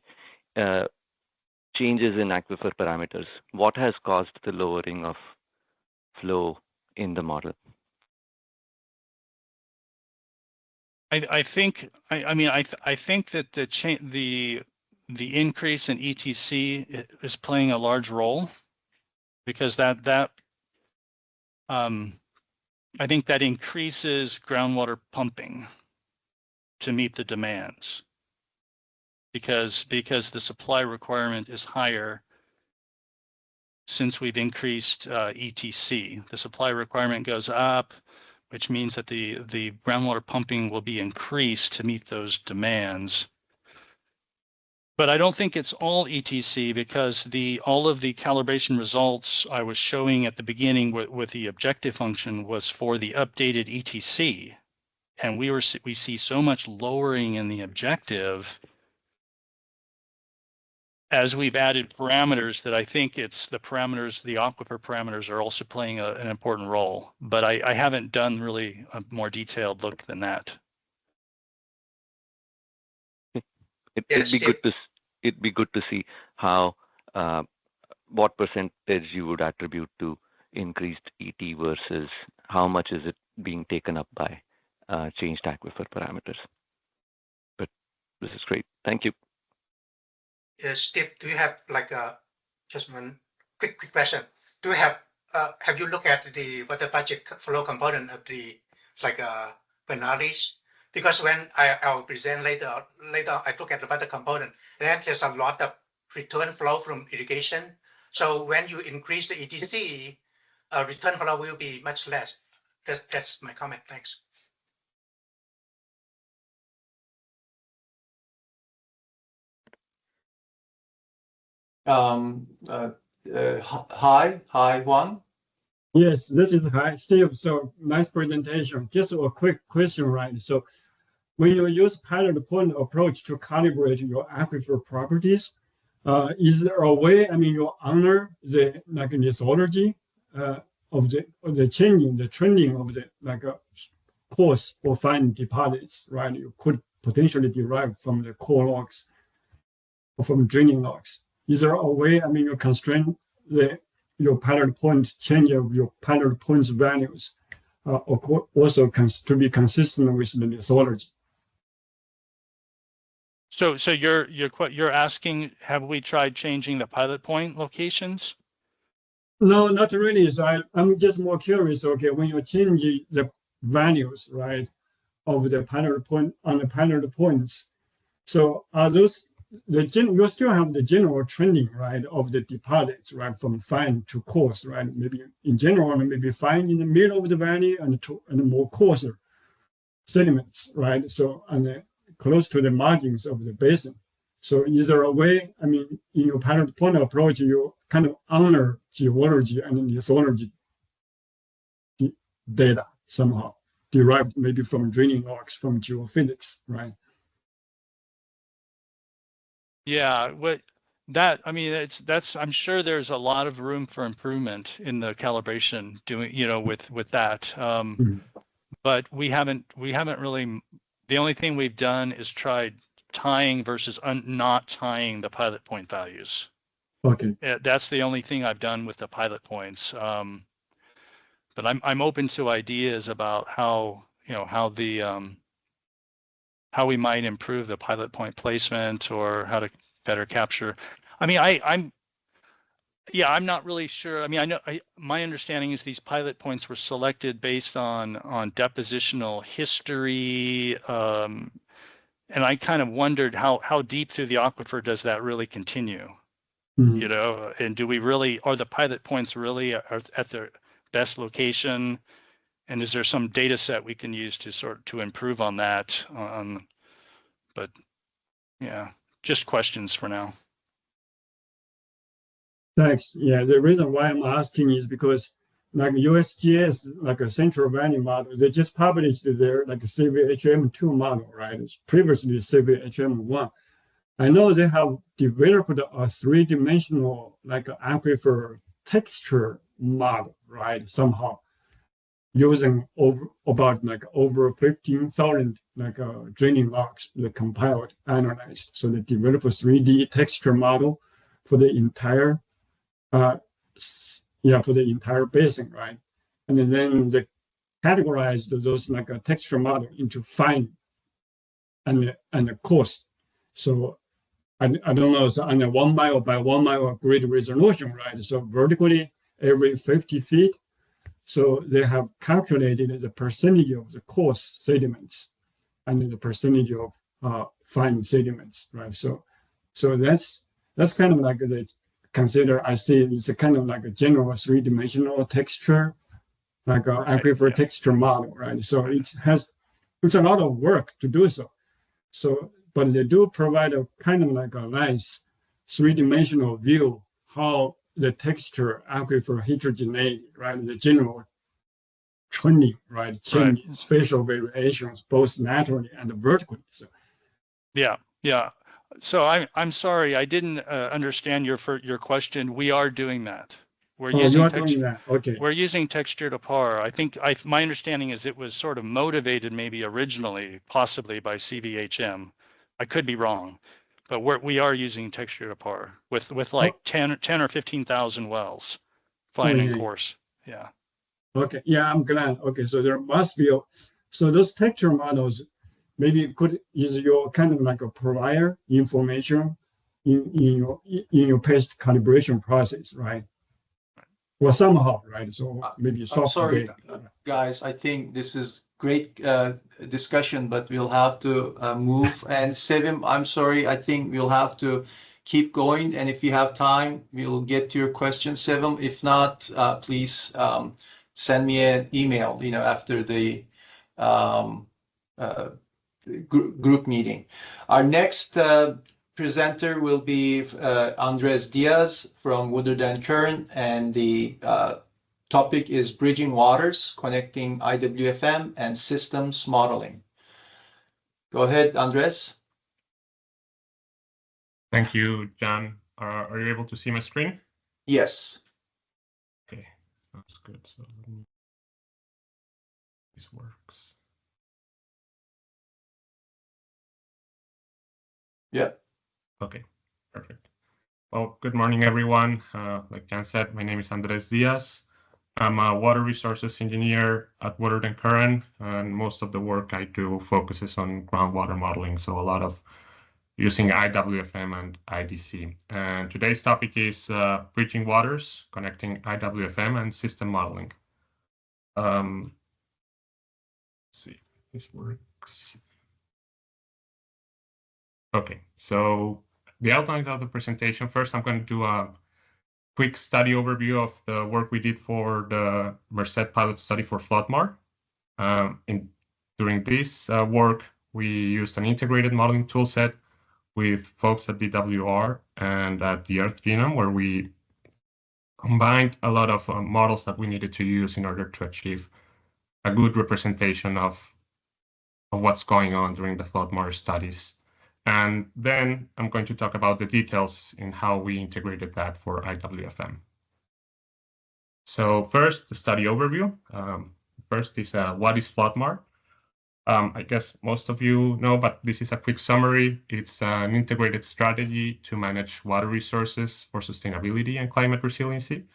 changes in aquifer parameters? What has caused the lowering of flow in the model? I think that the increase in ETC is playing a large role, because I think that increases groundwater pumping to meet the demands, because the supply requirement is higher since we've increased ETC. The supply requirement goes up, which means that the groundwater pumping will be increased to meet those demands. But I don't think it's all ETC, because all of the calibration results I was showing at the beginning with the objective function was for the updated ETC. And we see so much lowering in the objective as we've added parameters that I think it's the aquifer parameters are also playing an important role. But I haven't done really a more detailed look than that. It'd be good to see how what percentage you would attribute to increased ET versus how much is it being taken up by changed aquifer parameters. But this is great. Thank you. Steve, do you have just one quick question? Do you have you looked at the water budget flow component of the penalties? Because when I'll present later I look at the water component, then there's a lot of return flow from irrigation. So when you increase the ETC, return flow will be much less. That's my comment. Thanks. Hi, Juan. Yes, this is Hi, Steve. So nice presentation. Just a quick question, right? So when you use pilot point approach to calibrate your aquifer properties, is there a way, I mean, you honor the like lithology of the changing, the trending of the like coarse or fine deposits, right? You could potentially derive from the core logs or from draining logs. Is there a way, I mean, you constrain your pilot points, change of your pilot points values, also to be consistent with the lithology? So you're asking, have we tried changing the pilot point locations? No, not really. So I'm just more curious. Okay, when you change the values, right, of the pilot point on the pilot points, so are those you still have the general trending, right, of the deposits, right, from fine to coarse, right? Maybe in general, maybe fine in the middle of the valley and more coarser sediments, right? So close to the margins of the basin. So is there a way, I mean, in your pilot point approach, you kind of honor geology and lithology data somehow, derived maybe from draining logs, from geophysics, right? Yeah, I mean, that's I'm sure there's a lot of room for improvement in the calibration doing, with that. But we haven't really, the only thing we've done is tried tying versus not tying the pilot point values. Okay. That's the only thing I've done with the pilot points. But I'm open to ideas about how we might improve the pilot point placement or how to better capture. I mean, I'm not really sure. I mean, I know my understanding is these pilot points were selected based on depositional history, and I kind of wondered how deep through the aquifer does that really continue? And do we really, are the pilot points really at their best location? And is there some data set we can use to improve on that? But yeah, just questions for now. Thanks. Yeah, the reason why I'm asking is because like USGS, like a central valley model, they just published their like CVHM2 model, right? It's previously CVHM1. I know they have developed a three-dimensional like aquifer texture model, right? Somehow using over 15,000 like draining logs, they compiled, analyzed. So they developed a 3D texture model for the entire basin, right? And then they categorized those like a texture model into fine and coarse. So I don't know, so on a 1 mile by 1 mile grid resolution, right? So vertically every 50 feet. So they have calculated the percentage of the coarse sediments and the percentage of fine sediments, right? So that's kind of like I see it's a kind of like a general three-dimensional texture, like an aquifer texture model, right? So it's a lot of work to do so. But they do provide a kind of like a nice three-dimensional view how the texture aquifer heterogeneity, right? The general trending, right? Change, spatial variations, both laterally and vertically. So. Yeah. So I'm sorry, I didn't understand your question. We are doing that. We're using Okay. We're using texture to par. I think my understanding is it was sort of motivated maybe originally, possibly by CVHM. I could be wrong, but we are using texture to par with like 10 or 15,000 wells, fine and coarse. Yeah. Okay. Yeah, I'm glad. Okay, so there must be so those texture models maybe is your kind of like a prior information in your past calibration process, right? Well, somehow, right? So maybe software. I'm sorry, guys. I think this is great discussion, but we'll have to move. And Sevim, I'm sorry. I think we'll have to keep going. And if you have time, we'll get to your question, Sevim. If not, please send me an email. After the group meeting. Our next presenter will be Andres Diaz from Woodard and Kern, and the topic is Bridging Waters, Connecting IWFM and Systems Modeling. Go ahead, Andres. Thank you, John. Are you able to see my screen? Yes. Okay, sounds good. So this works. Yeah. Okay, perfect. Well, good morning, everyone. Like Jan said, my name is Andres Diaz. I'm a water resources engineer at Water and Current, and most of the work I do focuses on groundwater modeling, so a lot of using IWFM and IDC. And today's topic is bridging waters, connecting IWFM and system modeling. Let's see if this works. Okay, so the outline of the presentation, first I'm going to do a quick study overview of the work we did for the Merced pilot study for FloodMar. During this work, we used an integrated modeling toolset with folks at DWR and at the Earth Genome, where we combined a lot of models that we needed to use in order to achieve a good representation of what's going on during the FloodMar studies. And then I'm going to talk about the details in how we integrated that for IWFM. So first, the study overview. First is what is FloodMar? I guess most of you know, but this is a quick summary. It's an integrated strategy to manage water resources for sustainability and climate resiliency.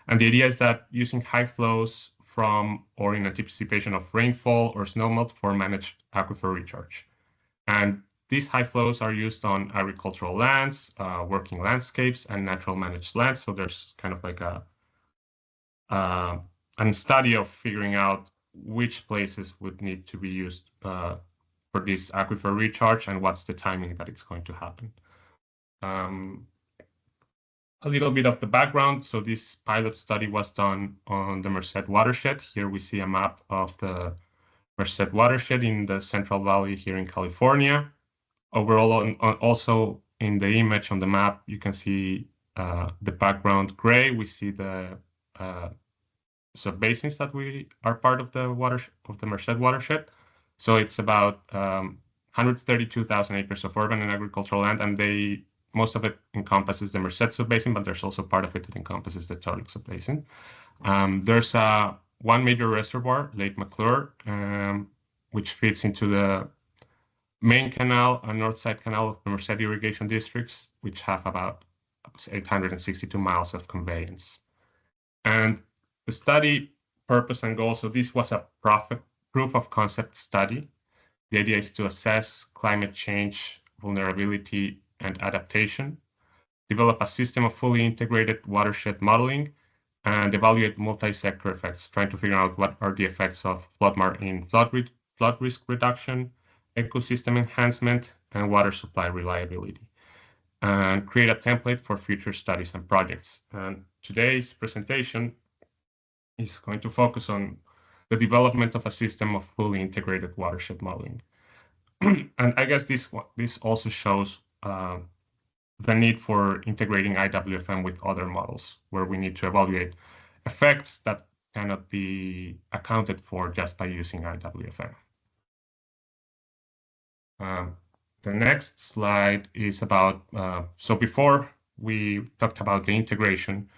And the idea is that using high flows from or in anticipation of rainfall or snowmelt for managed aquifer recharge. And these high flows are used on agricultural lands, working landscapes, and natural managed lands. So there's kind of like a study of figuring out which places would need to be used for this aquifer recharge and what's the timing that it's going to happen. A little bit of the background. So this pilot study was done on the Merced watershed. Here we see a map of the Merced watershed in the Central Valley here in California. Overall, also in the image on the map, you can see the background gray. We see the subbasins that we are part of the Merced watershed. So it's about 132,000 acres of urban and agricultural land, and most of it encompasses the Merced subbasin, but there's also part of it that encompasses the Tolix subbasin. There's one major reservoir, Lake McClure, which feeds into the main canal and north side canal of the Merced irrigation districts, which have about 862 miles of conveyance. And the study purpose and goal, so this was a proof of concept study. The idea is to assess climate change, vulnerability, and adaptation, develop a system of fully integrated watershed modeling, and evaluate multi-sector effects, trying to figure out what are the effects of FloodMar in flood risk reduction, ecosystem enhancement, and water supply reliability, and create a template for future studies and projects. And today's presentation is going to focus on the development of a system of fully integrated watershed modeling. And I guess this also shows the need for integrating IWFM with other models, where we need to evaluate effects that cannot be accounted for just by using IWFM. The next slide is about, so before we talked about the integration.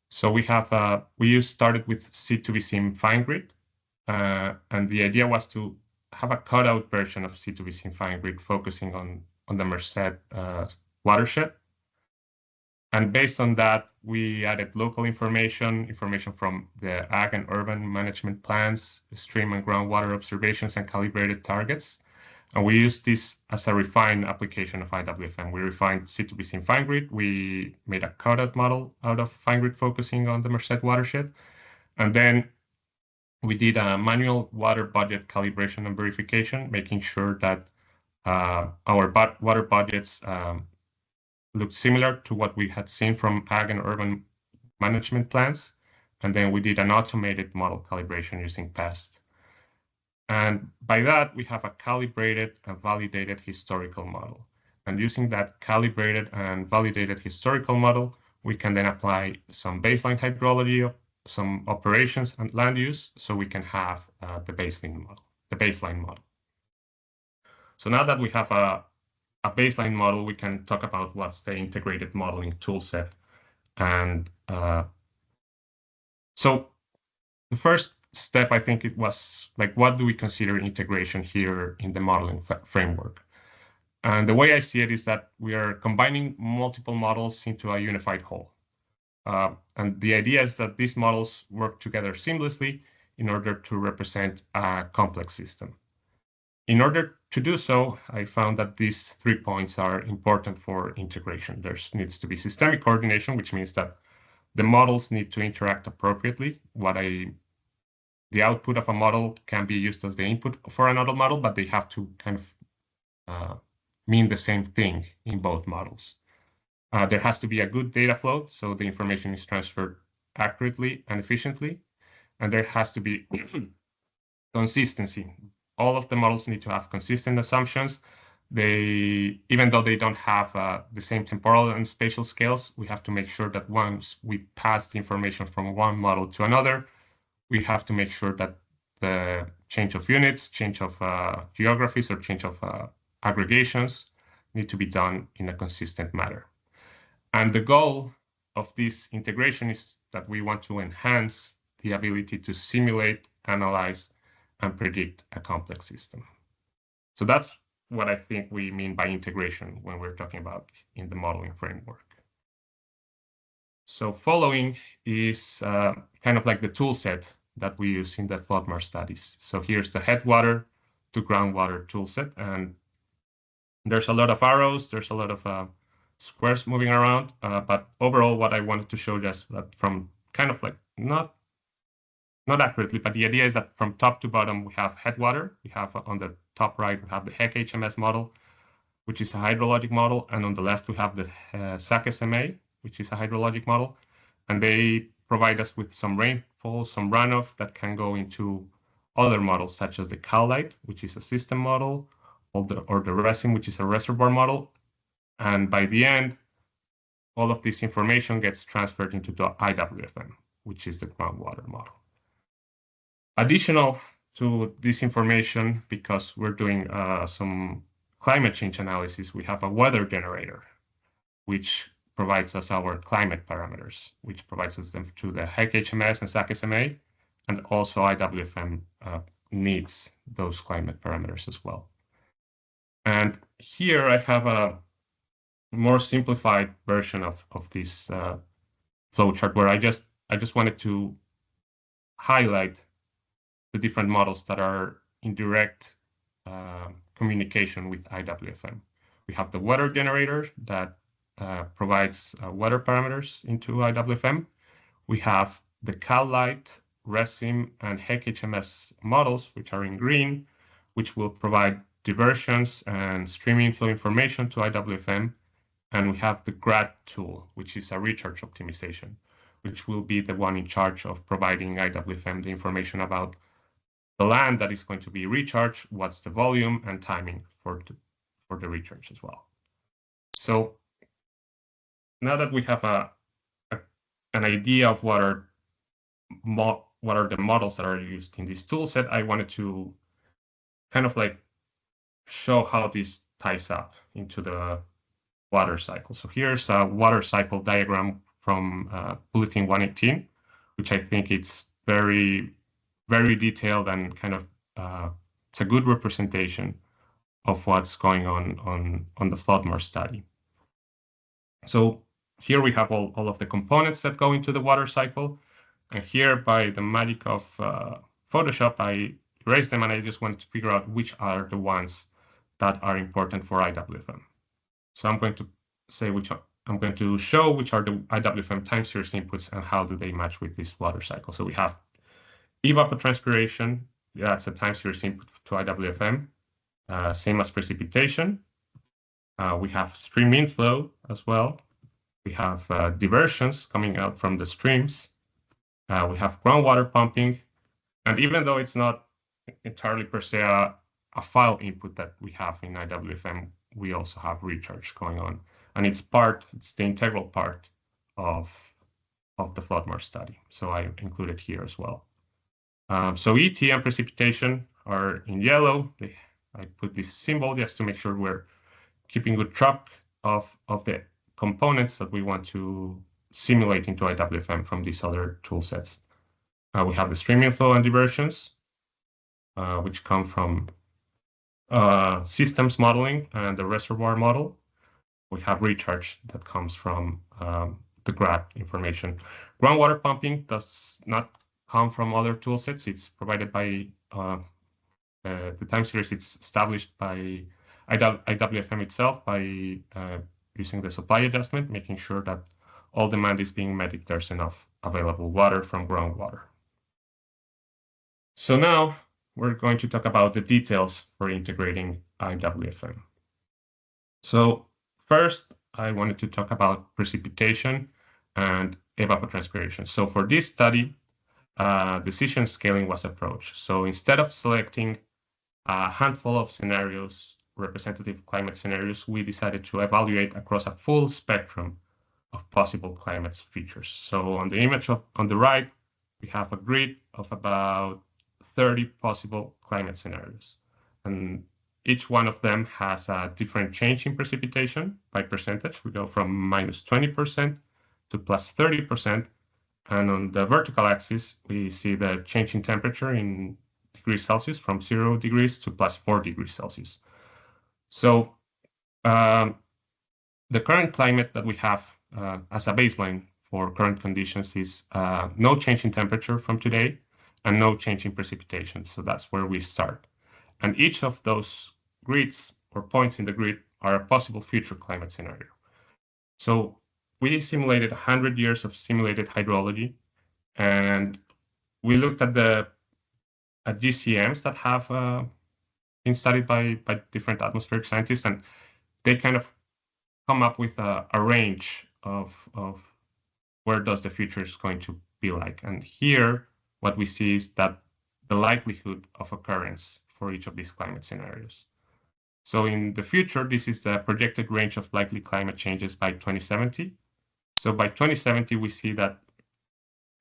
So we started with C2V-Sim fine grid, and the idea was to have a cutout version of C2V-Sim fine grid focusing on the Merced watershed. And based on that, we added local information from the ag and urban management plans, stream and groundwater observations, and calibrated targets. And we used this as a refined application of IWFM. We refined C2V-Sim fine grid. We made a cutout model out of fine grid focusing on the Merced watershed. And then we did a manual water budget calibration and verification, making sure that our water budgets looked similar to what we had seen from ag and urban management plans. And then we did an automated model calibration using PEST. And by that, we have a calibrated and validated historical model. And using that calibrated and validated historical model, we can then apply some baseline hydrology, some operations and land use, so we can have the baseline model. So now that we have a baseline model, we can talk about what's the integrated modeling toolset. And so the first step, I think it was like, what do we consider integration here in the modeling framework? And the way I see it is that we are combining multiple models into a unified whole. And the idea is that these models work together seamlessly in order to represent a complex system. In order to do so, I found that these 3 points are important for integration. There needs to be systemic coordination, which means that the models need to interact appropriately. The output of a model can be used as the input for another model, but they have to kind of mean the same thing in both models. There has to be a good data flow, so the information is transferred accurately and efficiently. And there has to be consistency. All of the models need to have consistent assumptions. Even though they don't have the same temporal and spatial scales, we have to make sure that once we pass the information from one model to another, we have to make sure that the change of units, change of geographies, or change of aggregations need to be done in a consistent manner. And the goal of this integration is that we want to enhance the ability to simulate, analyze, and predict a complex system. So that's what I think we mean by integration when we're talking about in the modeling framework. So following is kind of like the tool set that we use in the floodmarsh studies. So here's the headwater to groundwater tool set, and there's a lot of arrows, there's a lot of squares moving around, but overall what I wanted to show just that from kind of like not accurately, but the idea is that from top to bottom we have headwater. We have on the top right we have the HEC HMS model, which is a hydrologic model, and on the left we have the SAC SMA, which is a hydrologic model, and they provide us with some rainfall, some runoff that can go into other models such as the CalLITE, which is a system model, or the RESIM, which is a reservoir model. And by the end, all of this information gets transferred into the IWFM, which is the groundwater model. Additional to this information, because we're doing some climate change analysis, we have a weather generator, which provides us our climate parameters, which provides us them to the HEC HMS and SAC SMA, and also IWFM needs those climate parameters as well. And here I have a more simplified version of this flowchart where I just wanted to highlight the different models that are in direct communication with IWFM. We have the weather generator that provides weather parameters into IWFM. We have the CalLITE, RESIM, and HEC HMS models, which are in green, which will provide diversions and stream inflow information to IWFM. And we have the GRAD tool, which is a recharge optimization, which will be the one in charge of providing IWFM the information about the land that is going to be recharged, what's the volume and timing for the recharge as well. So now that we have an idea of what are the models that are used in this tool set, I wanted to kind of like show how this ties up into the water cycle. So here's a water cycle diagram from Bulletin 118, which I think it's very, very detailed and kind of it's a good representation of what's going on the floodmarsh study. So here we have all of the components that go into the water cycle. And here, by the magic of Photoshop, I erased them, and I just wanted to figure out which are the ones that are important for IWFM. So I'm going to say I'm going to show which are the IWFM time series inputs and how do they match with this water cycle. So we have evapotranspiration, that's a time series input to IWFM, same as precipitation. We have stream inflow as well. We have diversions coming out from the streams. We have groundwater pumping. And even though it's not entirely per se a file input that we have in IWFM, we also have recharge going on. And it's the integral part of the floodmarsh study. So I included here as well. So ET and precipitation are in yellow. I put this symbol just to make sure we're keeping good track of the components that we want to simulate into IWFM from these other tool sets. We have the streaming flow and diversions, which come from systems modeling and the reservoir model. We have recharge that comes from the GRAD information. Groundwater pumping does not come from other tool sets. It's provided by the time series. It's established by IWFM itself by using the supply adjustment, making sure that all demand is being met if there's enough available water from groundwater. So now we're going to talk about the details for integrating IWFM. So first, I wanted to talk about precipitation and evapotranspiration. So for this study, decision scaling was approached. So instead of selecting a handful of scenarios, representative climate scenarios, we decided to evaluate across a full spectrum of possible climate features. So on the image on the right, we have a grid of about 30 possible climate scenarios. And each one of them has a different change in precipitation by percentage. We go from -20% to +30%. And on the vertical axis, we see the change in temperature in degrees Celsius from 0 degrees to +4 degrees Celsius. So the current climate that we have as a baseline for current conditions is no change in temperature from today and no change in precipitation. So that's where we start. And each of those grids or points in the grid are a possible future climate scenario. So we simulated 100 years of simulated hydrology, and we looked at the GCMs that have been studied by different atmospheric scientists, and they kind of come up with a range of where does the future is going to be like. And here, what we see is that the likelihood of occurrence for each of these climate scenarios. So in the future, this is the projected range of likely climate changes by 2070. So by 2070, we see that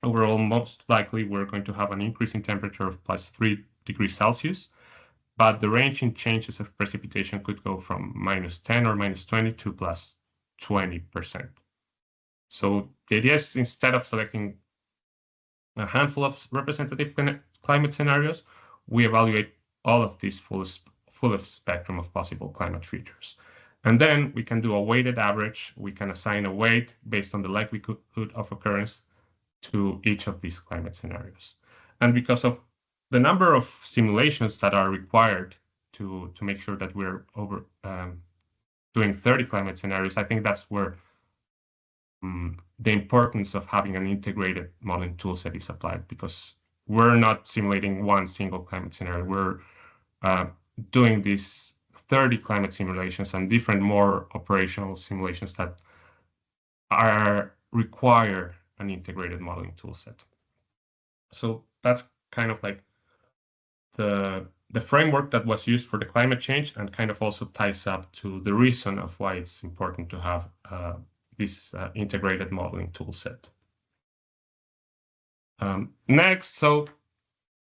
overall, most likely, we're going to have an increase in temperature of +3 degrees Celsius, but the range in changes of precipitation could go from -10 or -20 to +20%. So the idea is, instead of selecting a handful of representative climate scenarios, we evaluate all of these full spectrum of possible climate features. And then we can do a weighted average. We can assign a weight based on the likelihood of occurrence to each of these climate scenarios. And because of the number of simulations that are required to make sure that we're doing 30 climate scenarios, I think that's where the importance of having an integrated modeling toolset is applied, because we're not simulating one single climate scenario. We're doing these 30 climate simulations and different more operational simulations that require an integrated modeling toolset. So that's kind of like the framework that was used for the climate change, and kind of also ties up to the reason of why it's important to have this integrated modeling toolset. Next, so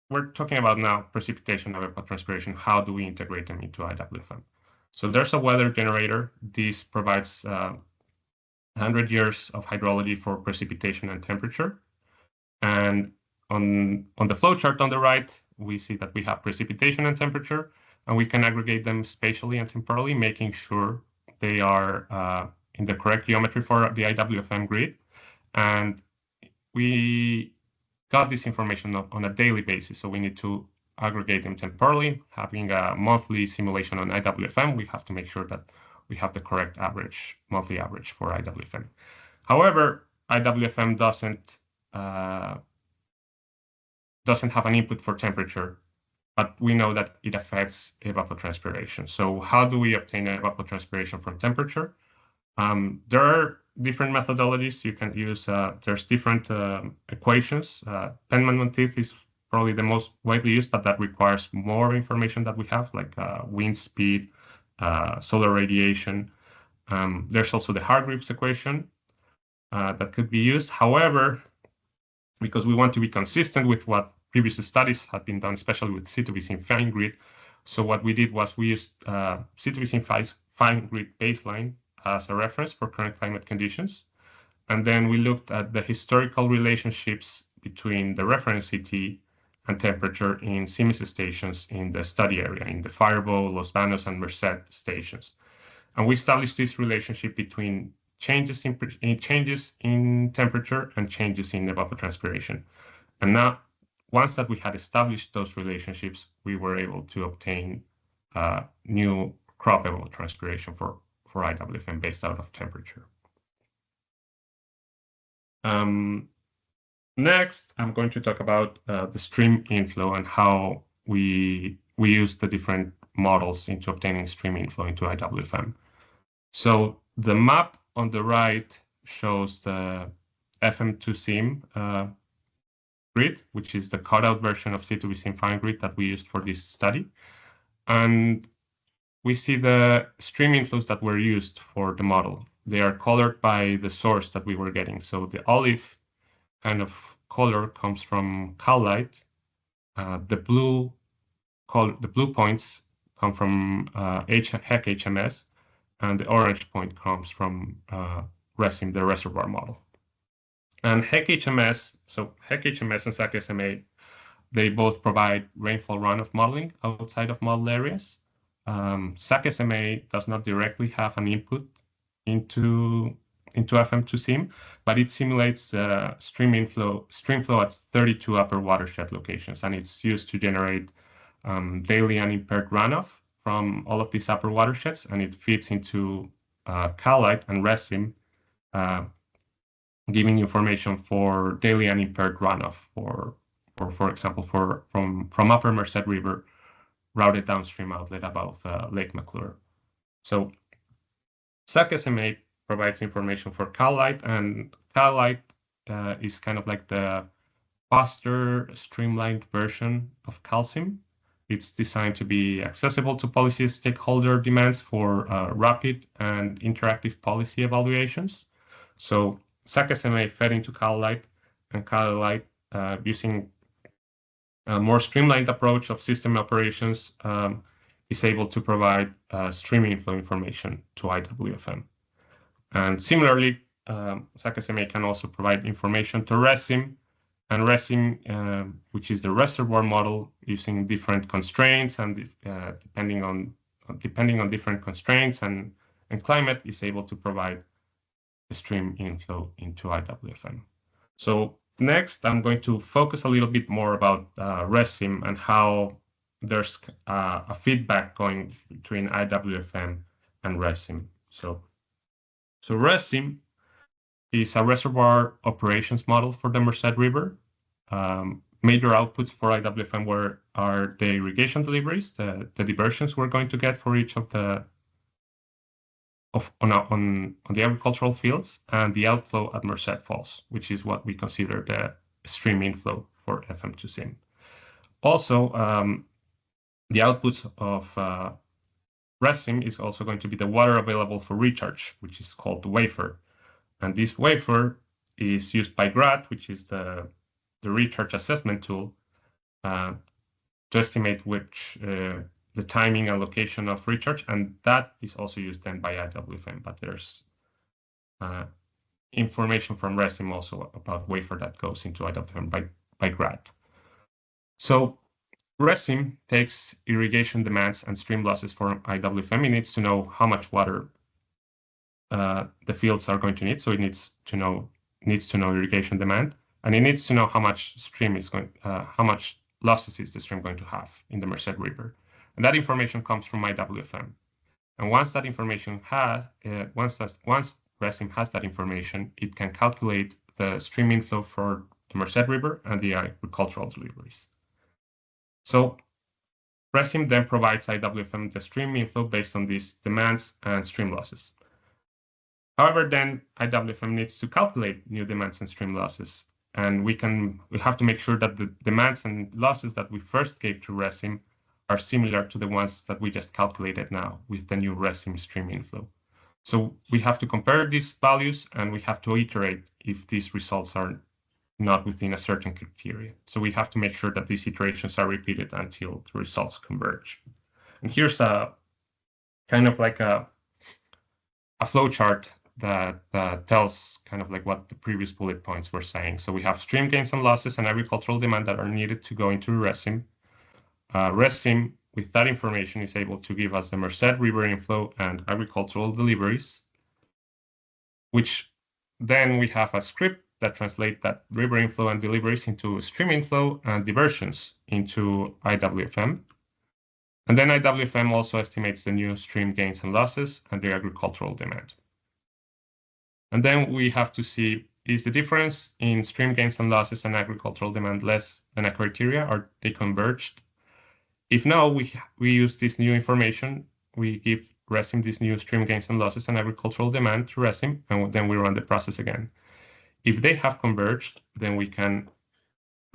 we're talking about now precipitation and evapotranspiration. How do we integrate them into IWFM? So there's a weather generator. This provides 100 years of hydrology for precipitation and temperature. And on the flowchart on the right, we see that we have precipitation and temperature, and we can aggregate them spatially and temporally, making sure they are in the correct geometry for the IWFM grid. And we got this information on a daily basis, so we need to aggregate them temporally. Having a monthly simulation on IWFM, we have to make sure that we have the correct average, monthly average for IWFM. However, IWFM doesn't have an input for temperature, but we know that it affects evapotranspiration. So how do we obtain evapotranspiration from temperature? There are different methodologies you can use. There's different equations. Penman-Monteith is probably the most widely used, but that requires more information that we have, like wind speed, solar radiation. There's also the Hargreaves equation that could be used. However, because we want to be consistent with what previous studies have been done, especially with C2V in fine grid, So what we did was we used C2V fine grid baseline as a reference for current climate conditions. And then we looked at the historical relationships between the reference CT and temperature in CIMIS stations in the study area, in the Faribault, Los Banos, and Merced stations. And we established this relationship between changes in temperature and changes in evapotranspiration. And now, once that we had established those relationships, we were able to obtain new crop evapotranspiration for IWFM based out of temperature. Next, I'm going to talk about the stream inflow and how we use the different models into obtaining stream inflow into IWFM. So the map on the right shows the FM2SIM grid, which is the cutout version of C2V fine grid that we used for this study. And we see the stream inflows that were used for the model. They are colored by the source that we were getting. So the olive kind of color comes from cowlight. The blue points come from HEC HMS, and the orange point comes from RESIM, the reservoir model. And HEC HMS, so HEC HMS and SAC SMA, they both provide rainfall runoff modeling outside of model areas. SAC SMA does not directly have an input into FM2SIM, but it simulates stream flow at 32 upper watershed locations, and it's used to generate daily unimpaired runoff from all of these upper watersheds, and it feeds into cowlight and RESIM, giving information for daily unimpaired runoff for example, from Upper Merced River routed downstream outlet above Lake McClure. So SAC SMA provides information for cowlight, and cowlight is kind of like the faster, streamlined version of calcium. It's designed to be accessible to policy stakeholder demands for rapid and interactive policy evaluations. So SAC SMA fed into cowlight, and cowlight using a more streamlined approach of system operations is able to provide stream inflow information to IWFM. And similarly, SAC SMA can also provide information to RESIM, and RESIM, which is the reservoir model, using different constraints and depending on different constraints and climate, is able to provide the stream inflow into IWFM. So next, I'm going to focus a little bit more about RESIM and how there's a feedback going between IWFM and RESIM. So RESIM is a reservoir operations model for the Merced River. Major outputs for IWFM are the irrigation deliveries, the diversions we're going to get for each of the on the agricultural fields, and the outflow at Merced Falls, which is what we consider the stream inflow for FM2SIM. Also, the outputs of RESIM is also going to be the water available for recharge, which is called the wafer. And this wafer is used by GRAD, which is the recharge assessment tool, to estimate which the timing and location of recharge, and that is also used then by IWFM. But there's information from RESIM also about wafer that goes into IWFM by GRAD. So RESIM takes irrigation demands and stream losses for IWFM. It needs to know how much water the fields are going to need. So it needs to know irrigation demand, and it needs to know how much stream is going, how much losses is the stream going to have in the Merced River, and that information comes from IWFM. And once that information once RESIM has that information, it can calculate the stream inflow for the Merced River and the agricultural deliveries. So RESIM then provides IWFM the stream inflow based on these demands and stream losses. However, then IWFM needs to calculate new demands and stream losses, and we have to make sure that the demands and losses that we first gave to RESIM are similar to the ones that we just calculated now with the new RESIM stream inflow. So we have to compare these values, and we have to iterate if these results are not within a certain criteria. So we have to make sure that these iterations are repeated until the results converge. And here's a kind of like a flow chart that tells kind of like what the previous bullet points were saying. So we have stream gains and losses and agricultural demand that are needed to go into RESIM. RESIM, with that information, is able to give us the Merced river inflow and agricultural deliveries, which then we have a script that translates that river inflow and deliveries into stream inflow and diversions into IWFM. And then IWFM also estimates the new stream gains and losses and the agricultural demand. And then we have to see, is the difference in stream gains and losses and agricultural demand less than a criteria? Are they converged? If no, we use this new information. We give RESIM this new stream gains and losses and agricultural demand to RESIM, and then we run the process again. If they have converged, then we can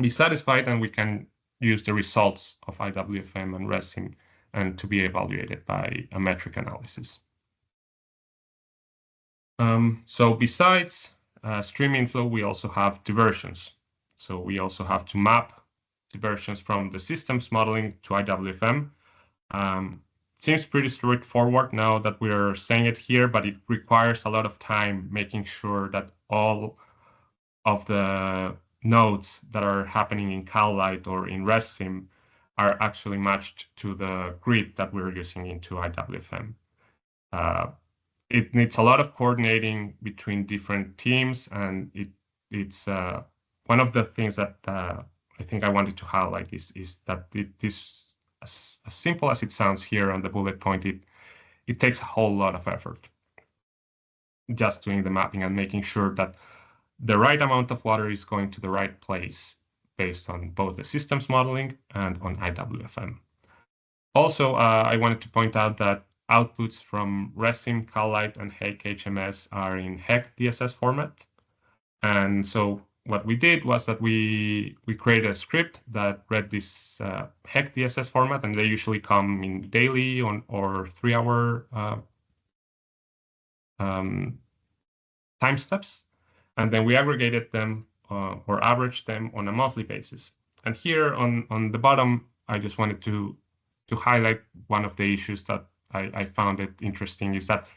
be satisfied and we can use the results of IWFM and RESIM and to be evaluated by a metric analysis. So besides stream inflow, we also have diversions. So we also have to map diversions from the systems modeling to IWFM. Seems pretty straightforward now that we're saying it here, but it requires a lot of time making sure that all of the nodes that are happening in CalLight or in RESIM are actually matched to the grid that we're using into IWFM. It needs a lot of coordinating between different teams, and it's one of the things that I think I wanted to highlight is that this, as simple as it sounds here on the bullet point, it takes a whole lot of effort just doing the mapping and making sure that the right amount of water is going to the right place based on both the systems modeling and on IWFM. Also, I wanted to point out that outputs from RESIM, CalLight, and HEC HMS are in HEC DSS format. And so what we did was that we created a script that read this HEC DSS format, and they usually come in daily or 3-hour time steps. And then we aggregated them or averaged them on a monthly basis. And here on the bottom, I just wanted to highlight one of the issues that I found it interesting is that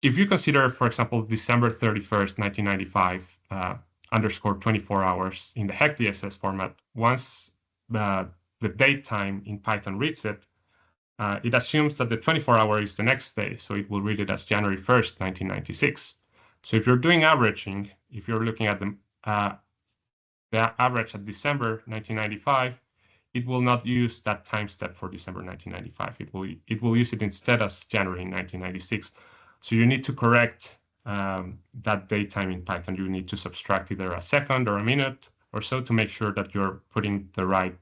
if you consider, for example, December 31st, 1995, underscore 24 hours in the HEC DSS format, once the date time in Python reads it, it assumes that the 24-hour is the next day, so it will read it as January 1st, 1996. So if you're doing averaging, if you're looking at the average at December 1995, it will not use that time step for December 1995. It will use it instead as January 1996. So you need to correct that date time in Python. You need to subtract either a second or a minute or so to make sure that you're putting the right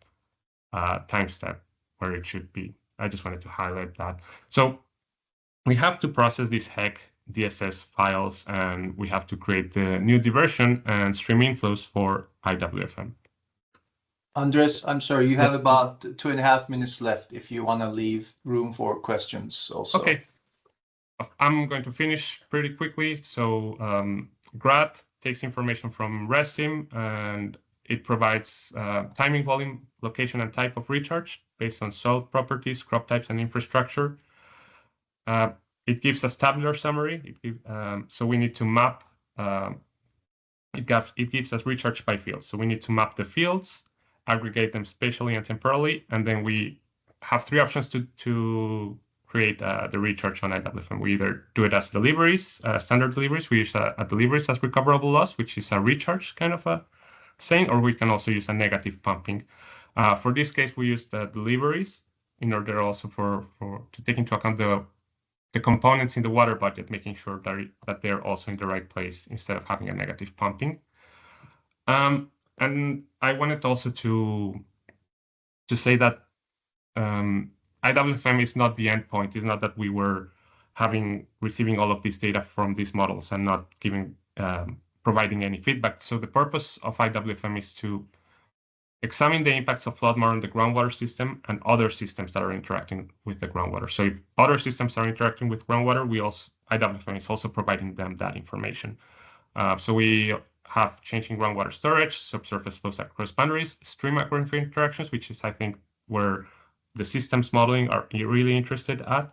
time step where it should be. I just wanted to highlight that. So we have to process these HEC DSS files, and we have to create the new diversion and stream inflows for IWFM. Andres, I'm sorry, you have about 2.5 minutes left if you want to leave room for questions also. Okay. I'm going to finish pretty quickly. So GRAD takes information from RESIM, and it provides timing, volume, location, and type of recharge based on soil properties, crop types, and infrastructure. It gives us tabular summary. So we need to map. It gives us recharge by field. So we need to map the fields, aggregate them spatially and temporally, and then we have 3 options to create the recharge on IWFM. We either do it as deliveries, standard deliveries. We use a deliveries as recoverable loss, which is a recharge kind of a saying, or we can also use a negative pumping. For this case, we use the deliveries in order also to take into account the components in the water budget, making sure that they're also in the right place instead of having a negative pumping. And I wanted also to say that IWFM is not the endpoint. It's not that we were receiving all of this data from these models and not providing any feedback. So the purpose of IWFM is to examine the impacts of flood on the groundwater system and other systems that are interacting with the groundwater. So if other systems are interacting with groundwater, IWFM is also providing them that information. So we have changing groundwater storage, subsurface flows across boundaries, stream aquifer interactions, which is, I think, where the systems modeling are really interested at.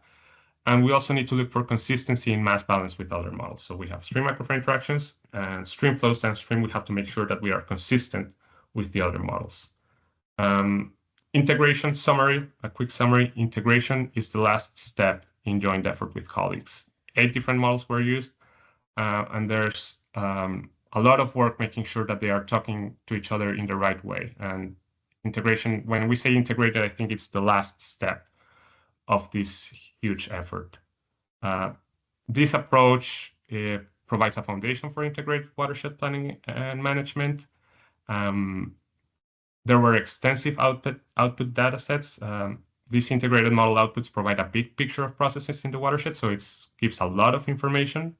And we also need to look for consistency in mass balance with other models. So we have stream aquifer interactions and stream flows downstream. We have to make sure that we are consistent with the other models. Integration summary, a quick summary. Integration is the last step in joint effort with colleagues. 8 different models were used, and there's a lot of work making sure that they are talking to each other in the right way. And integration, when we say integrated, I think it's the last step of this huge effort. This approach provides a foundation for integrated watershed planning and management. There were extensive output data sets. These integrated model outputs provide a big picture of processes in the watershed, so it gives a lot of information.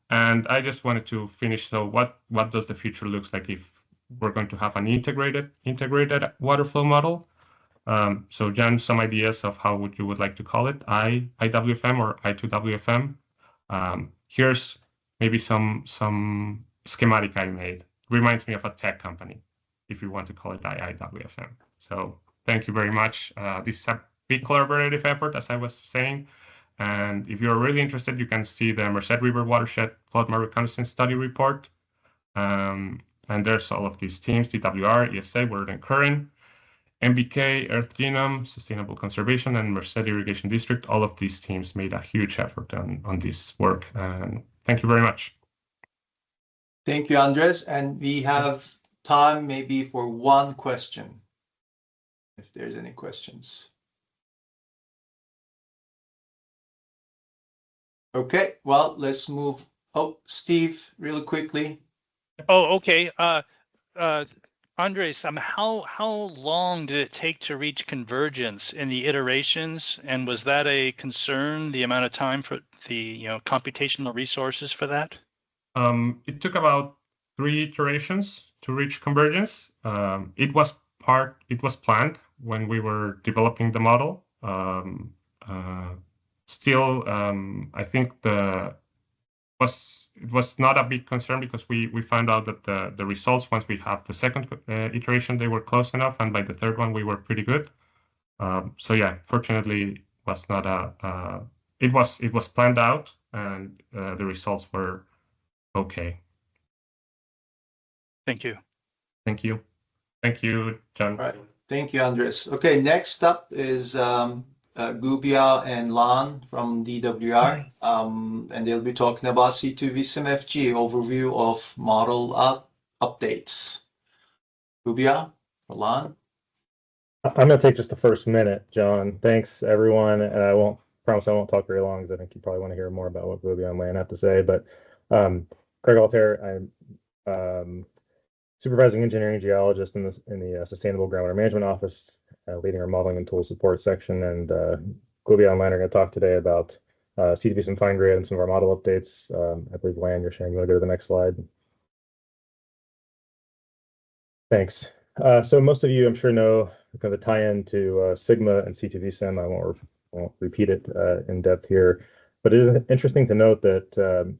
And I just wanted to finish. So what does the future looks like if we're going to have an integrated water flow model? So Jan, some ideas of how you would like to call it, IWFM or I2WFM. Here's maybe some schematic I made. Reminds me of a tech company, if you want to call it IWFM. So thank you very much. This is a big collaborative effort, as I was saying. And if you're really interested, you can see the Merced River Watershed Flood Mar Reconnaissance Study Report. And there's all of these teams, DWR, ESA, Water and Current, MBK, Earth Genome, Sustainable Conservation, and Merced Irrigation District. All of these teams made a huge effort on this work. And thank you very much. Thank you, Andres. And we have time maybe for one question, if there's any questions. Okay, well, let's move. Oh, Steve, really quickly. Oh, okay. Andres, how long did it take to reach convergence in the iterations? And was that a concern, the amount of time for the computational resources for that? It took about 3 iterations to reach convergence. It was planned when we were developing the model. Still, I think it was not a big concern because we found out that the results, once we have the second iteration, they were close enough, and by the third one we were pretty good. So yeah, fortunately, was not it was planned out, and the results were okay. Thank you. Thank you. Thank you, John. All right. Thank you, Andres. Okay, next up is Gubia and Lan from DWR, and they'll be talking about C2V-SIMFG overview of model updates. Gubia or Lan? I'm going to take just the first minute, John. Thanks, everyone. And I won't talk very long because I think you probably want to hear more about what Gubia and Lan have to say. But Craig Altair, I'm supervising engineering geologist in the Sustainable Groundwater Management Office, leading our modeling and tool support section. And Gubia and Lan are going to talk today about C2V-SIM fine grid and some of our model updates. I believe, Lan, you're sharing. You want to go to the next slide? Thanks. So most of you, I'm sure, know kind of the tie-in to Sigma and C2V-SIM. I won't repeat it in depth here, but it is interesting to note that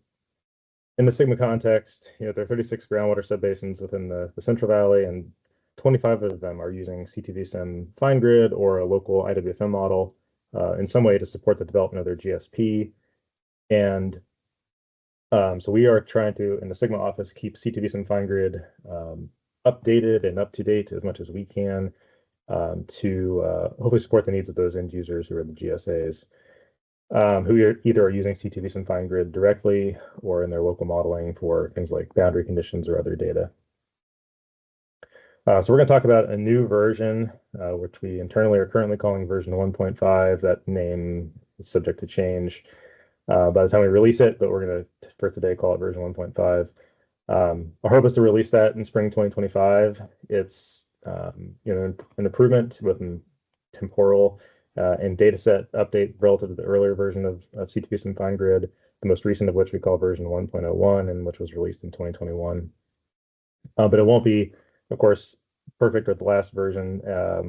in the Sigma context, there are 36 groundwater subbasins within the Central Valley, and 25 of them are using C2V-SIM fine grid or a local IWFM model in some way to support the development of their GSP. And so we are trying to, in the Sigma office, keep C2V-SIM fine grid updated and up to date as much as we can to hopefully support the needs of those end users who are the GSAs. Who either are using C2V-SIM fine grid directly or in their local modeling for things like boundary conditions or other data. So we're going to talk about a new version, which we internally are currently calling version 1.5. That name is subject to change by the time we release it, but we're going to, for today, call it version 1.5. Our hope is to release that in spring 2025. It's an improvement with temporal and dataset update relative to the earlier version of C2V-SIM fine grid, the most recent of which we call version 1.01, and which was released in 2021. But it won't be, of course, perfect with the last version.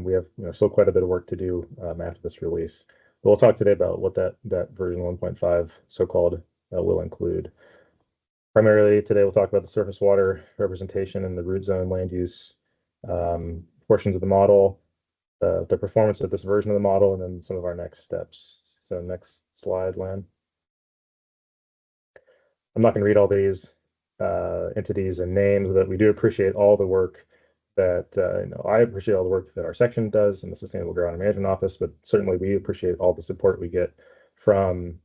We have still quite a bit of work to do after this release. But we'll talk today about what that version 1.5 so-called will include. Primarily today we'll talk about the surface water representation and the root zone land use portions of the model, the performance of this version of the model and then some of our next steps. So next slide, Lan. I'm not going to read all these entities and names, but we do appreciate all the work that, I appreciate all the work that our section does in the Sustainable Groundwater Management Office, but certainly we appreciate all the support we get from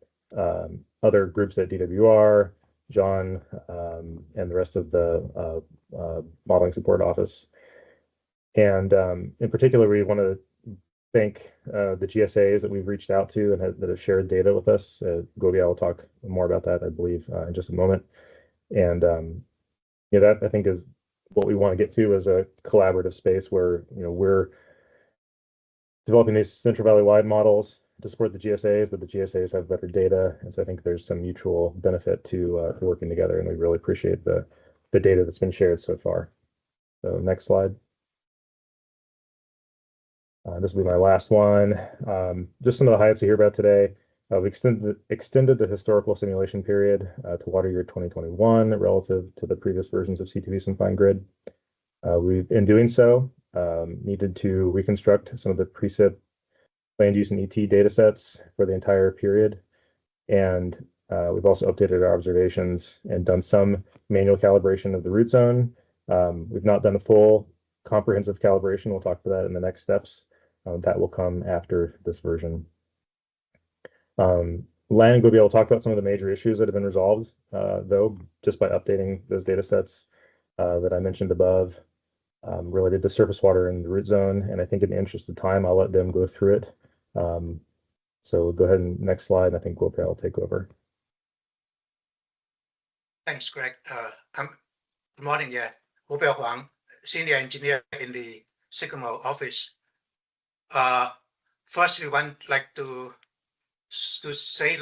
other groups at DWR, John, and the rest of the Modeling Support Office. And in particular, we want to thank the GSAs that we've reached out to and that have shared data with us. Goviel will talk more about that, I believe, in just a moment. And that I think is what we want to get to as a collaborative space where we're developing these Central Valley-wide models to support the GSAs, but the GSAs have better data, and so I think there's some mutual benefit to working together, and we really appreciate the data that's been shared so far. So next slide. This will be my last one. Just some of the highlights to hear about today. We extended the historical simulation period to water year 2021 relative to the previous versions of CTV Fine Grid. We've, in doing so, needed to reconstruct some of the precip land use and ET data sets for the entire period. And we've also updated our observations and done some manual calibration of the root zone. We've not done a full comprehensive calibration. We'll talk about that in the next steps. That will come after this version. Lan and Goviel will talk about some of the major issues that have been resolved, though, just by updating those data sets that I mentioned above, related to surface water in the root zone. And I think in the interest of time, I'll let them go through it. So go ahead and next slide. I think Goviel will take over. Thanks, Greg. Good morning, Goviel Huang, Senior Engineer in the Sycamore office. First, we want to say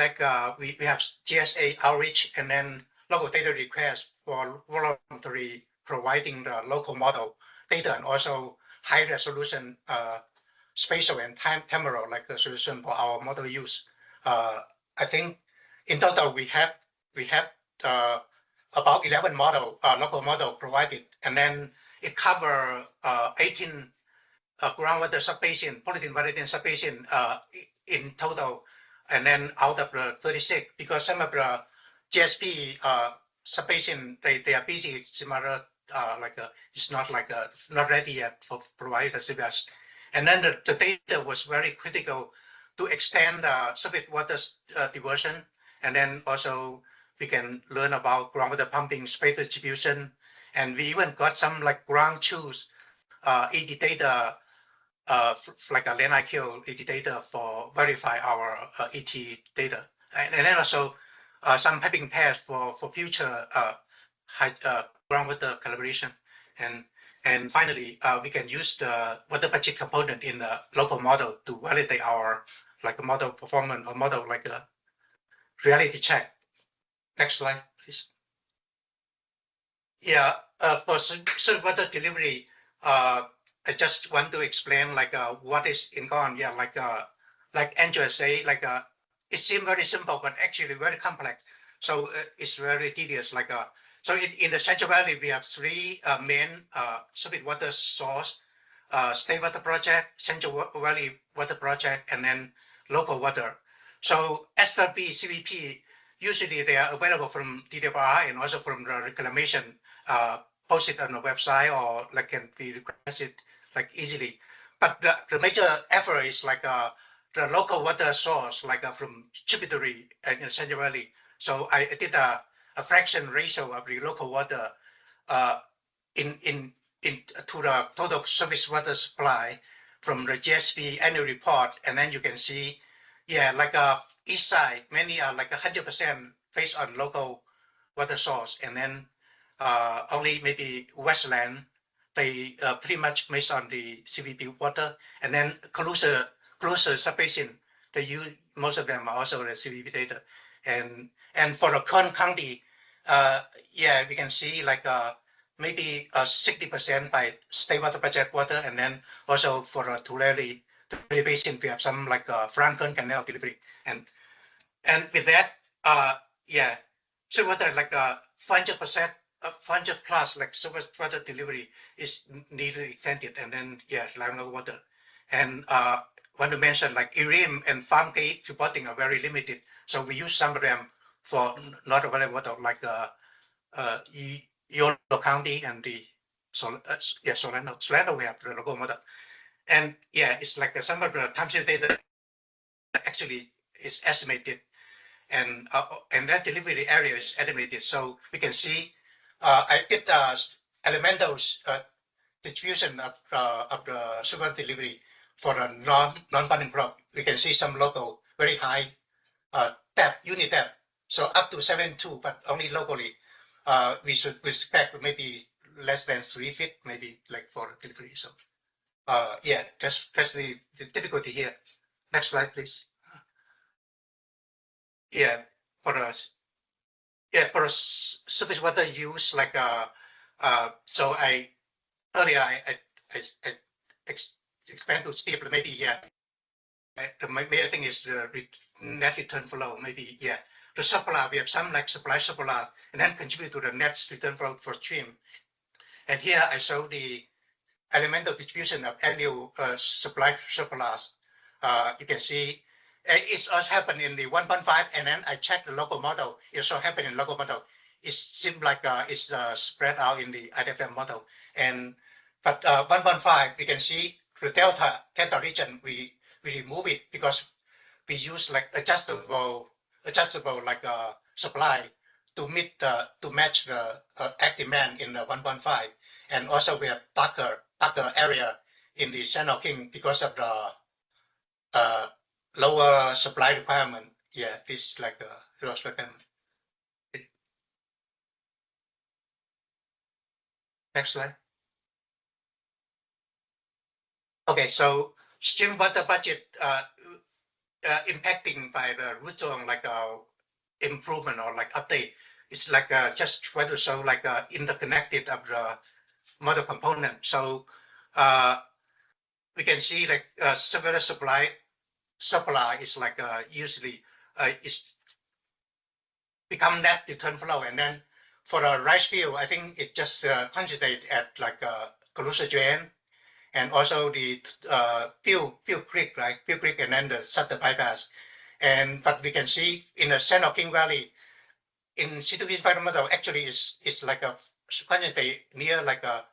we have GSA outreach and then local data requests for voluntary providing the local model data and also high resolution spatial and temporal solution for our model use. I think in total we have about 11 local model provided, and then it cover 18 groundwater subbasin, polythene validating subbasin in total, and then out of the 36, because some of the GSP subbasin they are busy. It's similar it's not not ready yet for provide the CBS. And then the data was very critical to extend surface water diversion, and then also we can learn about groundwater pumping space distribution, and we even got some ground truth ED data, like a LandIQ ED data for verify our ET data, and then also some piping paths for future groundwater calibration, and finally we can use the water budget component in the local model to validate our model performance or model a reality check. Next slide, please. Yeah, for surface water delivery, I just want to explain what is in on. Yeah, like Andrew say, it seems very simple, but actually very complex. So it's very tedious. So in the Central Valley, we have three main surface water source: State Water Project, Central Valley Water Project, and then local water. So SWP, CVP, usually they are available from DWR and also from the reclamation, posted on the website, or can be requested easily. But the major effort is the local water source, from tributary in Central Valley. So I did a fraction ratio of the local water to the total surface water supply from the GSP annual report, and then you can see, yeah, east side, many are 100% based on local water source, and then only maybe westland, they pretty much based on the CVP water, and then closer subbasin, they use, most of them are also the CVP data, and for the Kern County, yeah, we can see maybe 60% by State Water Project water, and then also for the Tulare Basin, we have some Franklin Canal delivery, and with that, yeah, so water 500%, 500 plus surface water delivery is needed extended, and then yeah, land water, And want to mention like IRIM and FarmGate reporting are very limited. So we use some of them for not available like Yolo County and the Solano we have the local model. And yeah, it's like some of the time series data actually is estimated, and that delivery area is estimated. So we can see I did elemental distribution of the super delivery for a non-binding crop. We can see some local very high depth, unit depth. So up to 7.2, but only locally. We should expect maybe less than 3 feet, maybe like for delivery. So yeah, that's the difficulty here. Next slide, please. Yeah, for us. Yeah, for a surface water use, like so earlier I expand to steep, maybe yeah. The main thing is the net return flow, maybe yeah. The supply, we have some like supply, and then contribute to the net return flow for stream. And here I show the elemental distribution of annual supply surplus. You can see it's also happened in the 1.5, and then I checked the local model. It also happened in local model. It seems like it's spread out in the IWFM model. And but 1.5, we can see the delta region. We remove it because we use like adjustable like supply to meet to match the act demand in the 1.5. And also we have darker area in the Channel King because of the lower supply requirement. Yeah, this is like a low requirement. Next slide. Okay, so stream water budget impacting by the root zone like improvement or like update. It's like just try to show like interconnected of the model component. So we can see like several supply is like usually it's become net return flow, and then for the rice field, I think it just concentrate at like Colusa Joanne, and also the Peel Creek, right? Peel Creek, and then the Sutter bypass. And but we can see in the Channel King Valley, in C2V environmental actually is like a concentrate near like a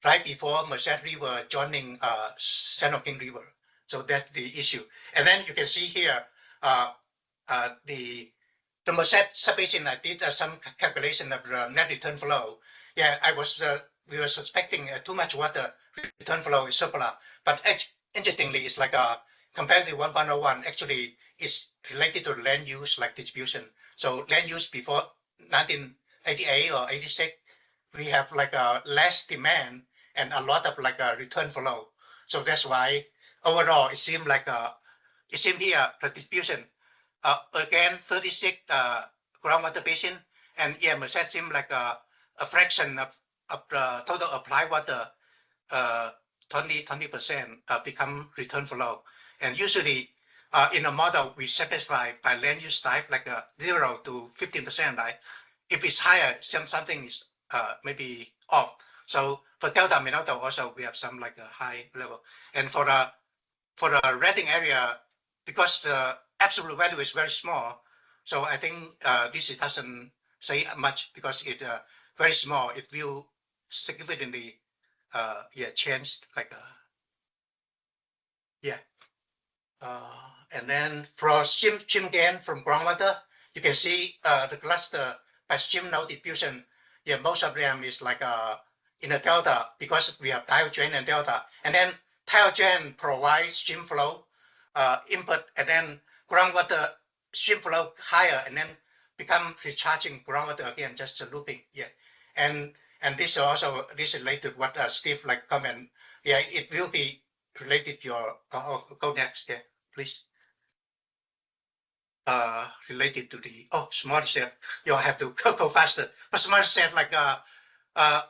right before Merced River joining Channel King River. So that's the issue. And then you can see here the Merced subbasin. I did some calculation of the net return flow. Yeah, we were suspecting too much water return flow is surplus, but interestingly, it's like compared to 1.01, actually is related to land use like distribution. So land use before 1988 or 86, we have like a less demand and a lot of like a return flow. So that's why overall it seemed like it seemed here the distribution again 36 groundwater basin, and yeah, Merced seemed like a fraction of the total applied water 20% become return flow. And usually in a model we satisfy by land use type like 0 to 15%, right? If it's higher, something is maybe off. So for delta Minota also we have some like a high level. And for the Redding area, because the absolute value is very small, so I think this doesn't say much because it's very small. It will significantly yeah, changed like yeah. And then for stream gain from groundwater, you can see the cluster by stream node diffusion. Yeah, most of them is like in the delta because we have tile drain and delta. And then tile drain provides stream flow input, and then groundwater stream flow higher, and then become recharging groundwater again, just looping. Yeah, and this also this related to what Steve like comment. Yeah, it will be related to your go next. Yeah, please. Related to the smart set, you'll have to go faster. But smart set like I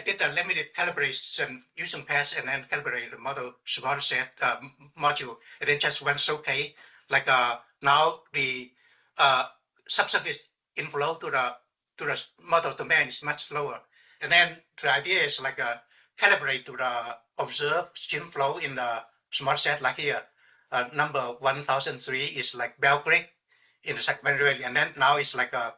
did a limited calibration using PAS and then calibrate the model smart set module, and it just went okay. Like now the subsurface inflow to the model domain is much lower. And then the idea is like calibrate to the observed stream flow in the small set like here. Number 1003 is like Bell Creek in the secondary valley, and then now it's like a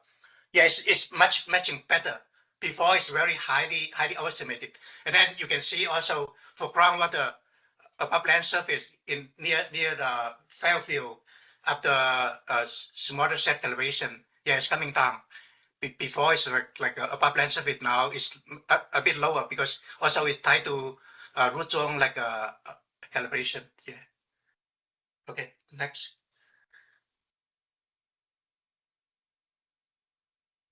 it's matching better. Before it's very highly overestimated, and then you can see also for groundwater above land surface in near the Fairfield after smaller set elevation, it's coming down. Before it's like above land surface, now it's a bit lower because also it's tied to root zone like a calibration. Yeah. Okay, next.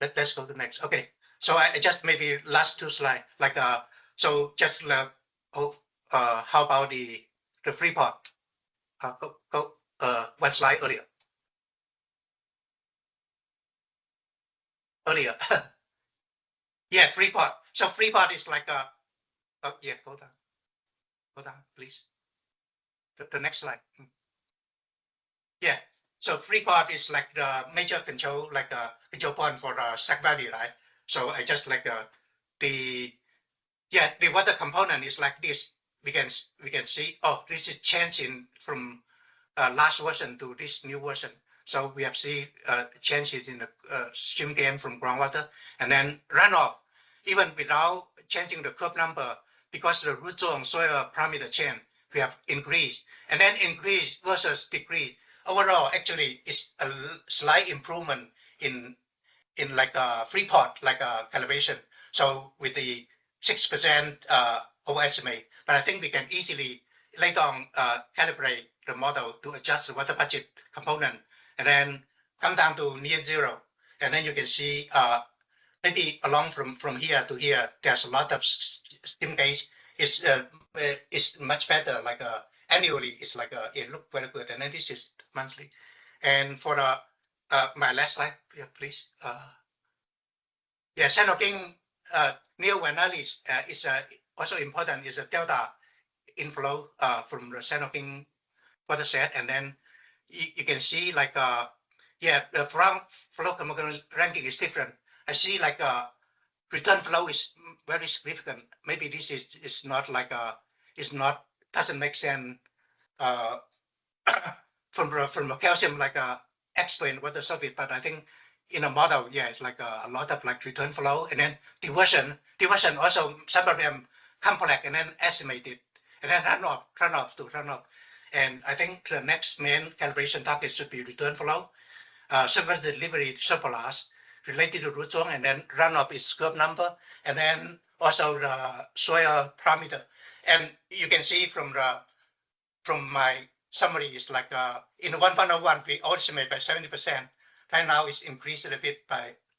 Let's go to next. Okay, so I just maybe last two slides like so just how about the Freeport? Go one slide earlier. Yeah, Freeport. So Freeport is like a yeah, go down please. The next slide. Yeah, so Freeport is like the major control, like a control point for Sac Valley, right? So I just like the water component is like this. We can see, oh, this is changing from last version to this new version. So we have seen changes in the stream gain from groundwater, and then runoff, even without changing the curve number, because the root zone soil parameter change, we have increased, and then increase versus decrease. Overall, actually, it's a slight improvement in like a Freeport, like a calibration. So with the 6% overestimate, but I think we can easily later on calibrate the model to adjust the water budget component, and then come down to near zero. And then you can see maybe along from here to here, there's a lot of stream gauge. It's much better. Like annually, it's like it looked very good. And then this is monthly. And for the my last slide, yeah, please. Yeah, Sano King New Vanalis is also important. Is a delta inflow from the Sano King watershed, and then you can see like the flow ranking is different. I see like return flow is very significant. Maybe this is not like doesn't make sense from the calcium like explain what the surface, but I think in a model, it's like a lot of like return flow, and then diversion also some of them complex and then estimated, and then runoff. And I think the next main calibration target should be return flow, surface delivery surplus related to root zone, and then runoff is curve number, and then also the soil parameter. And you can see from my summary is like in 1.01 we estimate by 70%. Right now it's increased a bit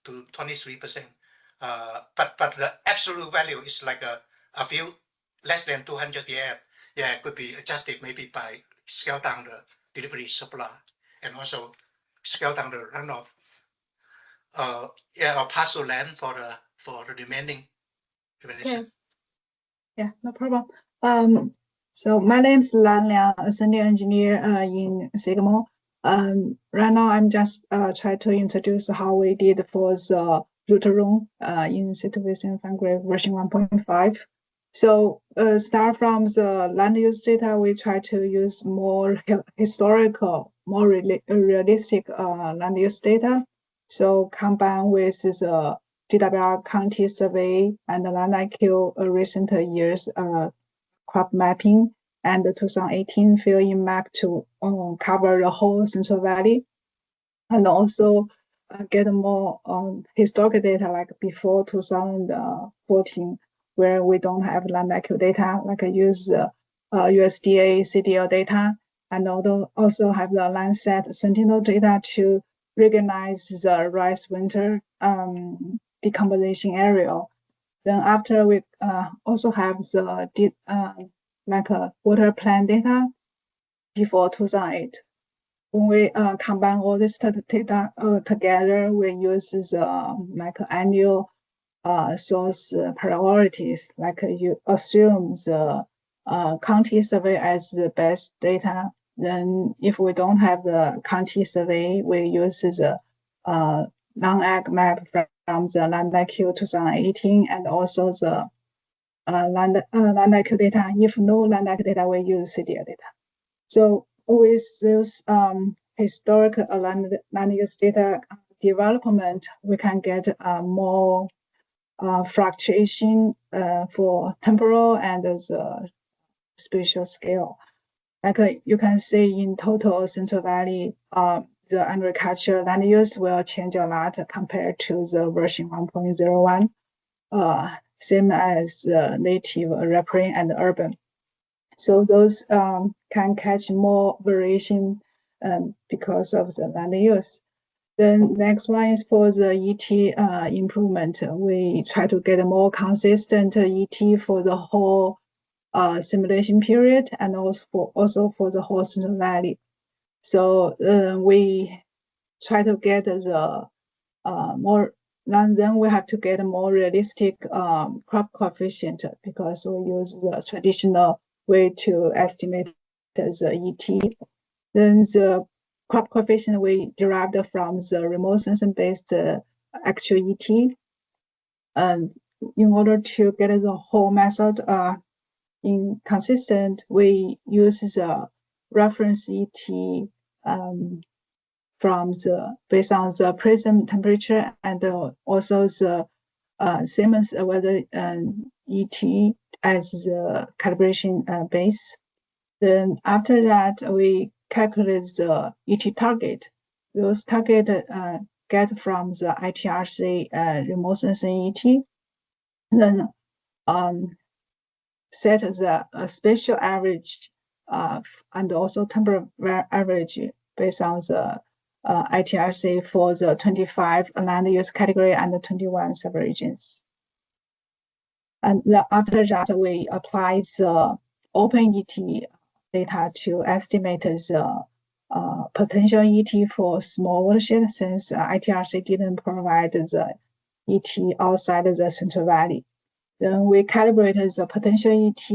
to 23%. But the absolute value is like a few less than 200 year. Yeah, it could be adjusted maybe by scale down the delivery supply and also scale down the runoff. Or parcel land for the remaining. Yeah, no problem. So my name is Lan Liang, a senior engineer in Sigma. Right now I'm just trying to introduce how we did for the root zone in Situation Fine-Grained version 1.5. So start from the land use data, we try to use more historical, more realistic land use data. So combine with the DWR county survey and the Land IQ recent years crop mapping and the 2018 fill-in map to cover the whole Central Valley, and also get more historical data like before 2014, where we don't have Land IQ data, like I use USDA CDL data, and also have the Landsat Sentinel data to recognize the rice winter decomposition area. Then after we also have the like a water plan data before 2008. When we combine all this data together, we use the like annual source priorities. Like you assume the county survey as the best data. Then if we don't have the county survey, we use the non-ag map from the Land IQ 2018 and also the lambda Q data. If no lambda Q data, we use CDL data. So with this historical land use data development, we can get more fluctuation for temporal and the spatial scale. Like you can see in total Central Valley, the agriculture land use will change a lot compared to the version 1.01, same as native, riparian, and urban. So those can catch more variation because of the land use. Then next one is for the ET improvement. We try to get a more consistent ET for the whole simulation period and also for the whole Central Valley. So we try to get the more, then we have to get a more realistic crop coefficient because we use the traditional way to estimate the ET. Then the crop coefficient we derived from the remote sensing based actual ET. And in order to get the whole method inconsistent, we use the reference ET from the based on the prism temperature and also the Siemens weather ET as the calibration base. Then after that, we calculate the ET target. Those target get from the ITRC remote sensing ET. Then set the spatial average and also temporal average based on the ITRC for the 25 land use category and the 21 subregions. And after that, we apply the open ET data to estimate the potential ET for small watershed since ITRC didn't provide the ET outside the Central Valley. Then we calibrated the potential ET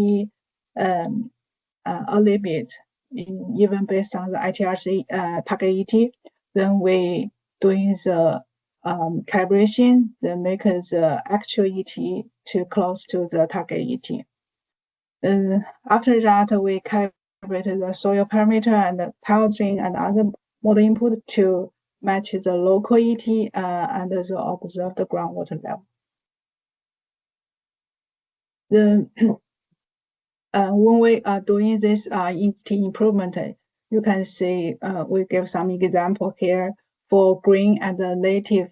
a little bit, even based on the ITRC target ET. Then we doing the calibration, then make the actual ET too close to the target ET. After that, we calibrated the soil parameter and the tile string and other model input to match the local ET and the observed groundwater level. Then when we are doing this ET improvement, you can see we give some example here for green and the native.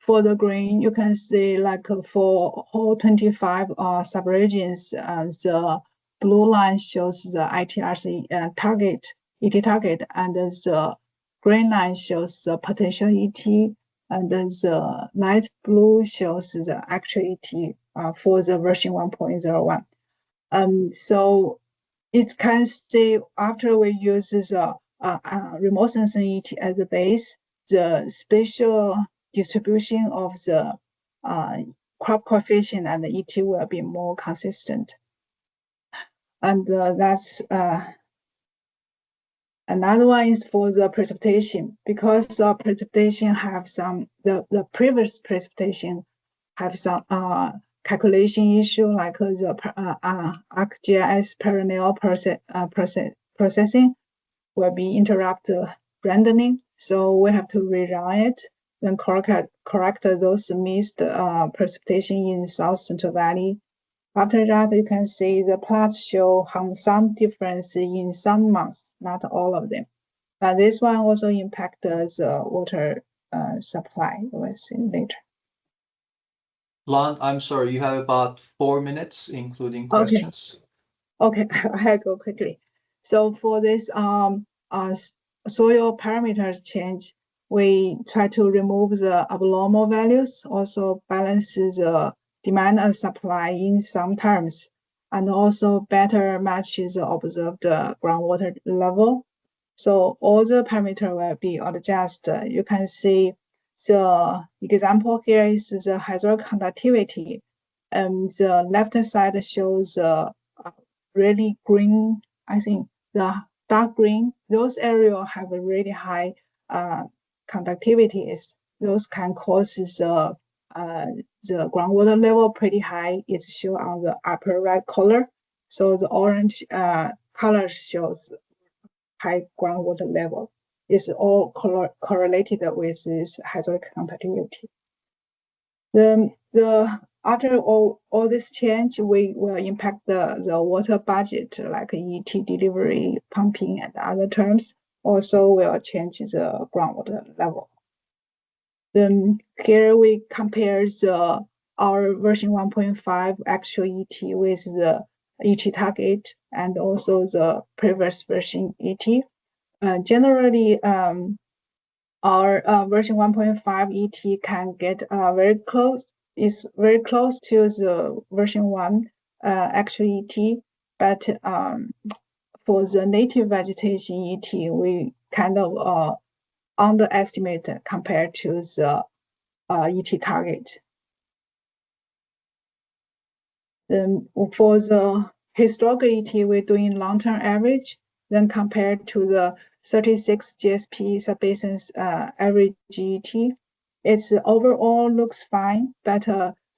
For the green, you can see like for whole 25 subregions, the blue line shows the ITRC target, ET target, and the green line shows the potential ET, and the light blue shows the actual ET for the version 1.01. So it can see after we use the remote sensing ET as a base, the spatial distribution of the crop coefficient and the ET will be more consistent. And that's another one is for the precipitation, because the precipitation have some, the previous precipitation have some calculation issue like the ArcGIS parallel processing will be interrupted randomly. So we have to rerun it, then correct those missed precipitation in South Central Valley. After that, you can see the plots show some difference in some months, not all of them. But this one also impacts the water supply. We'll see later. Lan, I'm sorry, you have about 4 minutes, including questions. Okay, I'll go quickly. So for this soil parameters change, we try to remove the abnormal values, also balance the demand and supply in some terms, and also better matches the observed groundwater level. So all the parameters will be adjusted. You can see the example here is the hydraulic conductivity. The left side shows really green, I think the dark green, those areas have a really high conductivities. Those can cause the the groundwater level pretty high. It's shown on the upper right color. So the orange color shows high groundwater level. It's all correlated with this hydraulic conductivity. After all this change, we will impact the water budget, like ET delivery, pumping, and other terms. Also will change the groundwater level. Then here we compare our version 1.5 actual ET with the ET target and also the previous version ET. Generally, our version 1.5 ET can get very close. It's very close to the version 1 actual ET, but for the native vegetation ET, we kind of underestimate compared to the ET target. Then for the historical ET, we're doing long-term average, then compared to the 36 GSP subbasins average ET. It's overall looks fine, but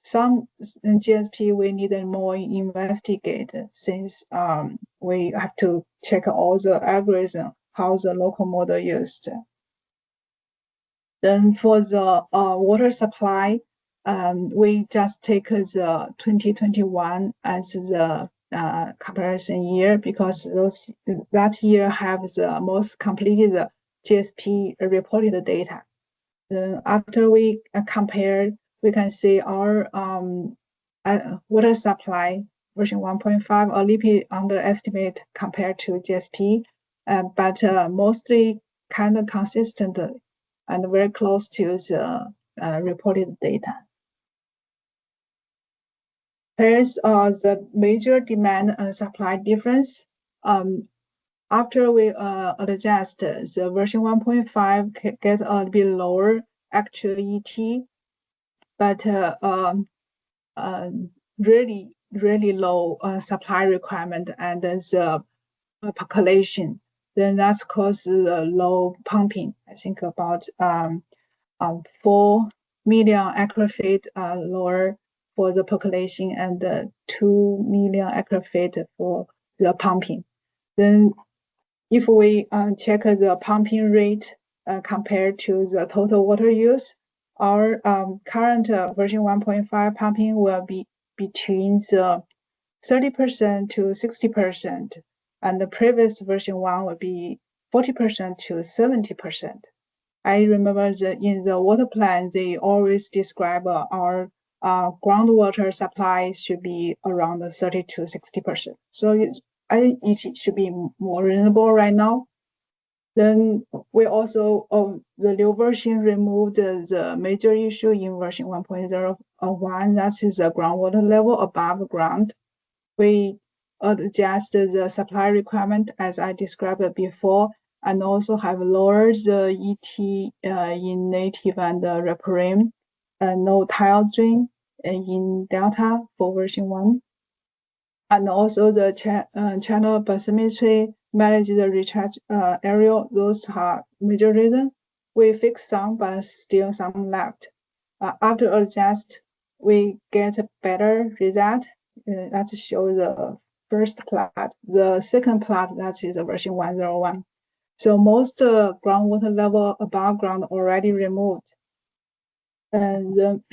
some GSP we need more investigate since we have to check all the algorithm, how the local model used. Then for the water supply, we just take the 2021 as the comparison year because that year have the most completed GSP reported data. Then after we compare, we can see our water supply version 1.5 a little bit underestimate compared to GSP, but mostly kind of consistent and very close to the reported data. Here's the major demand and supply difference. After we adjust, the version 1.5 get a bit lower actual ET, but really low supply requirement and the population. Then that's caused low pumping. I think about 4 million acre-feet lower for the population and 2 million acre-feet for the pumping. Then if we check the pumping rate compared to the total water use, our current version 1.5 pumping will be between the 30% to 60%, and the previous version 1 will be 40% to 70%. I remember in the water plan, they always describe our groundwater supply should be around 30 to 60%. So I think it should be more reasonable right now. Then we also, the new version removed the major issue in version 1.01, that is the groundwater level above ground. We adjusted the supply requirement as I described before, and also have lowered the ET in native and reparim, no tile drain in Delta for version 1. And also the channel bathymetry, manage the recharge area, those are major reasons. We fixed some, but still some left. After adjust, we get a better result. That shows the first plot. The second plot, that is the version 101. So most groundwater level above ground already removed. And then,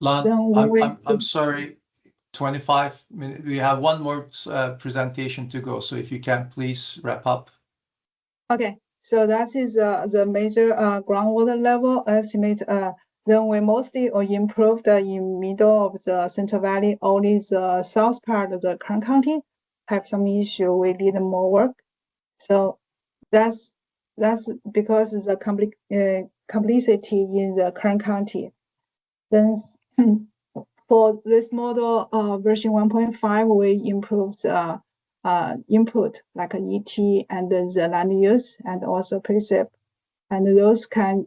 I'm sorry, 25 minutes. We have one more presentation to go. So if you can please wrap up. Okay, so that is the major groundwater level estimate. Then we mostly improved in middle of the Central Valley. Only the south part of the Kern County have some issue. We need more work. So that's because of the complexity in the Kern County. Then for this model version 1.5, we improved the input like ET and the land use and also precept, and those can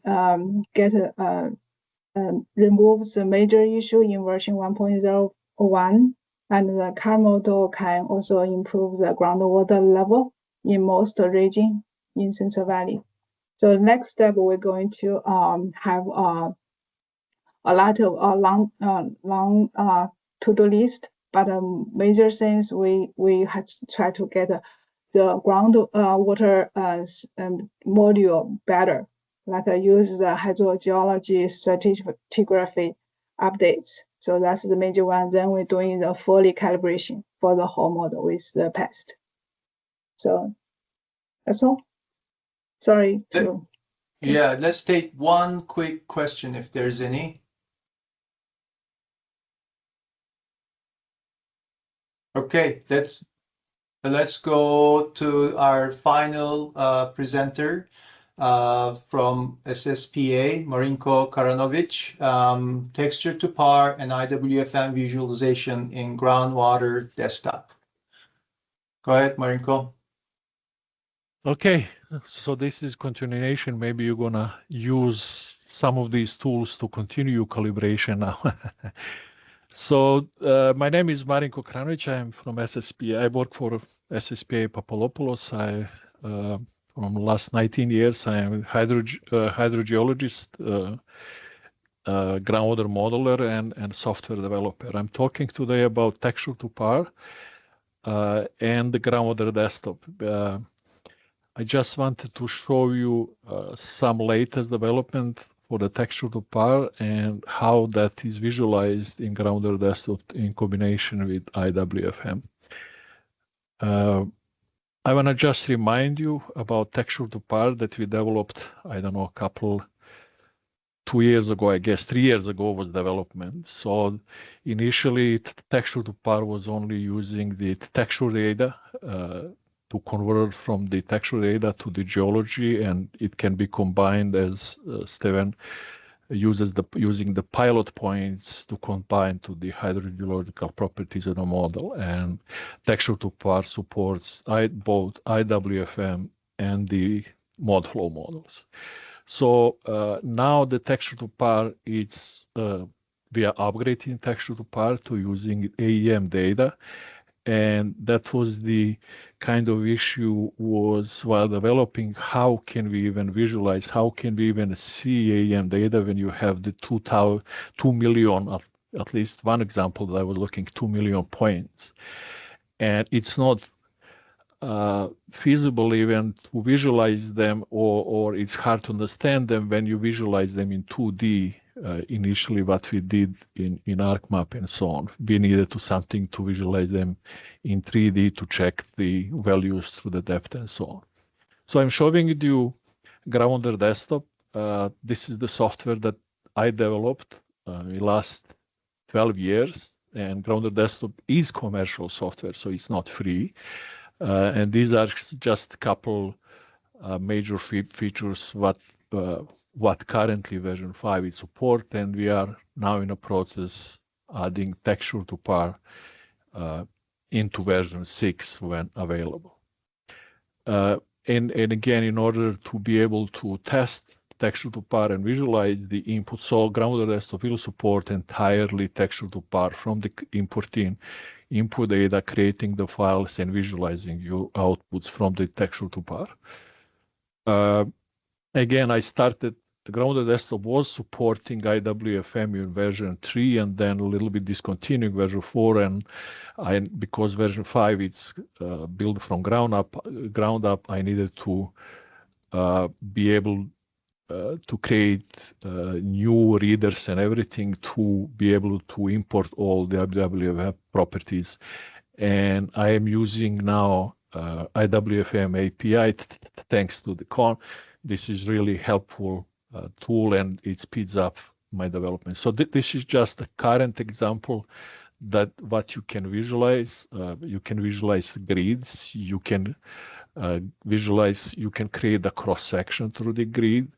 remove the major issue in version 1.01, and the current model can also improve the groundwater level in most regions in Central Valley. So the next step, we're going to have a lot of long to-do list. But major things we had to try to get the groundwater module better, like use the hydrogeology stratigraphy updates. So that's the major one. Then we're doing the fully calibration for the whole model with the past. So that's all. Sorry to. Yeah, let's take one quick question if there's any. Okay, let's go to our final presenter from SSPA, Marinko Karanovic, texture to par and IWFM visualization in groundwater desktop. Go ahead, Marinko. Okay, so this is continuation. Maybe you're gonna use some of these tools to continue calibration now. So my name is Marinko Kranovic. I'm from SSPA. I work for SSPA Papalopoulos. From the last 19 years, I am a hydrogeologist, groundwater modeler, and software developer. I'm talking today about texture to par and the groundwater desktop. I just wanted to show you some latest development for the texture to par and how that is visualized in groundwater desktop in combination with IWFM. I want to just remind you about texture to par that we developed, I don't know, 2 years ago, I guess 3 years ago was development. So initially texture to par was only using the texture data to convert from the texture data to the geology, and it can be combined as Steven uses using the pilot points to combine to the hydrogeological properties of the model. And texture to par supports both IWFM and the ModFlow models. So now the texture to par is we are upgrading texture to par to using AEM data. And that was the kind of issue was while developing, how can we even visualize, how can we even see AEM data when you have the 2 million, at least one example that I was looking, 2 million points. And it's not feasible even to visualize them, or it's hard to understand them when you visualize them in 2D. Initially what we did in ArcMap and so on. We needed something to visualize them in 3D to check the values through the depth and so on. So I'm showing you groundwater desktop. This is the software that I developed in the last 12 years, and groundwater desktop is commercial software, so it's not free. And these are just a couple major features what currently version 5 is support, and we are now in a process adding texture to par into version 6 when available. And again, in order to be able to test texture to par and visualize the input, so groundwater desktop will support entirely texture to par from the importing input data, creating the files, and visualizing your outputs from the texture to par. Again, I started, the groundwater desktop was supporting IWFM in version 3 and then a little bit discontinuing version 4. And because version 5 it's built from ground up, I needed to be able to create new readers and everything to be able to import all the IWFM properties. And I am using now IWFM API thanks to the This is really helpful tool, and it speeds up my development. So this is just a current example that what you can visualize. You can visualize grids. You can visualize. You can create a cross section through the grid,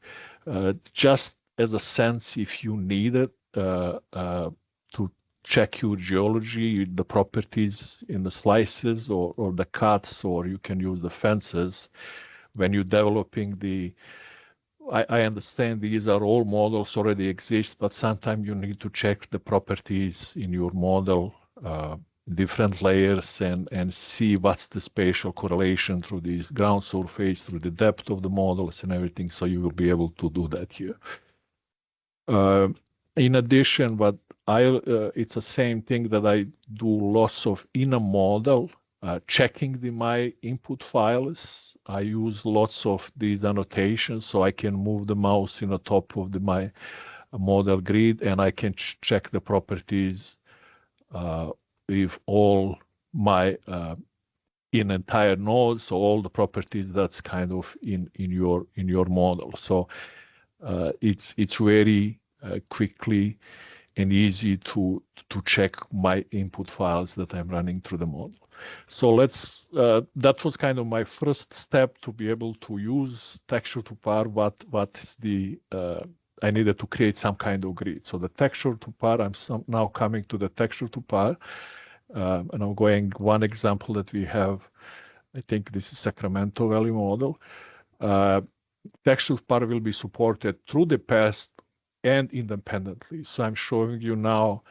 just as a sense if you need it to check your geology, the properties in the slices or the cuts, or you can use the fences. When you're developing I understand these are all models already exist, but sometimes you need to check the properties in your model, different layers, and see what's the spatial correlation through the ground surface, through the depth of the models and everything. So you will be able to do that here. in addition, but it's the same thing that I do lots of in a model, checking my input files. I use lots of these annotations so I can move the mouse in the top of my model grid, and I can check the properties if all my in entire node, so all the properties that's kind of in your model. So it's very quickly and easy to check my input files that I'm running through the model. So that was kind of my first step to be able to use texture to par. What is the I needed to create some kind of grid. So the texture to par, I'm now coming to the texture to par. And I'm going one example that we have. I think this is Sacramento Valley model. Texture to par will be supported through the past and independently. So I'm showing you now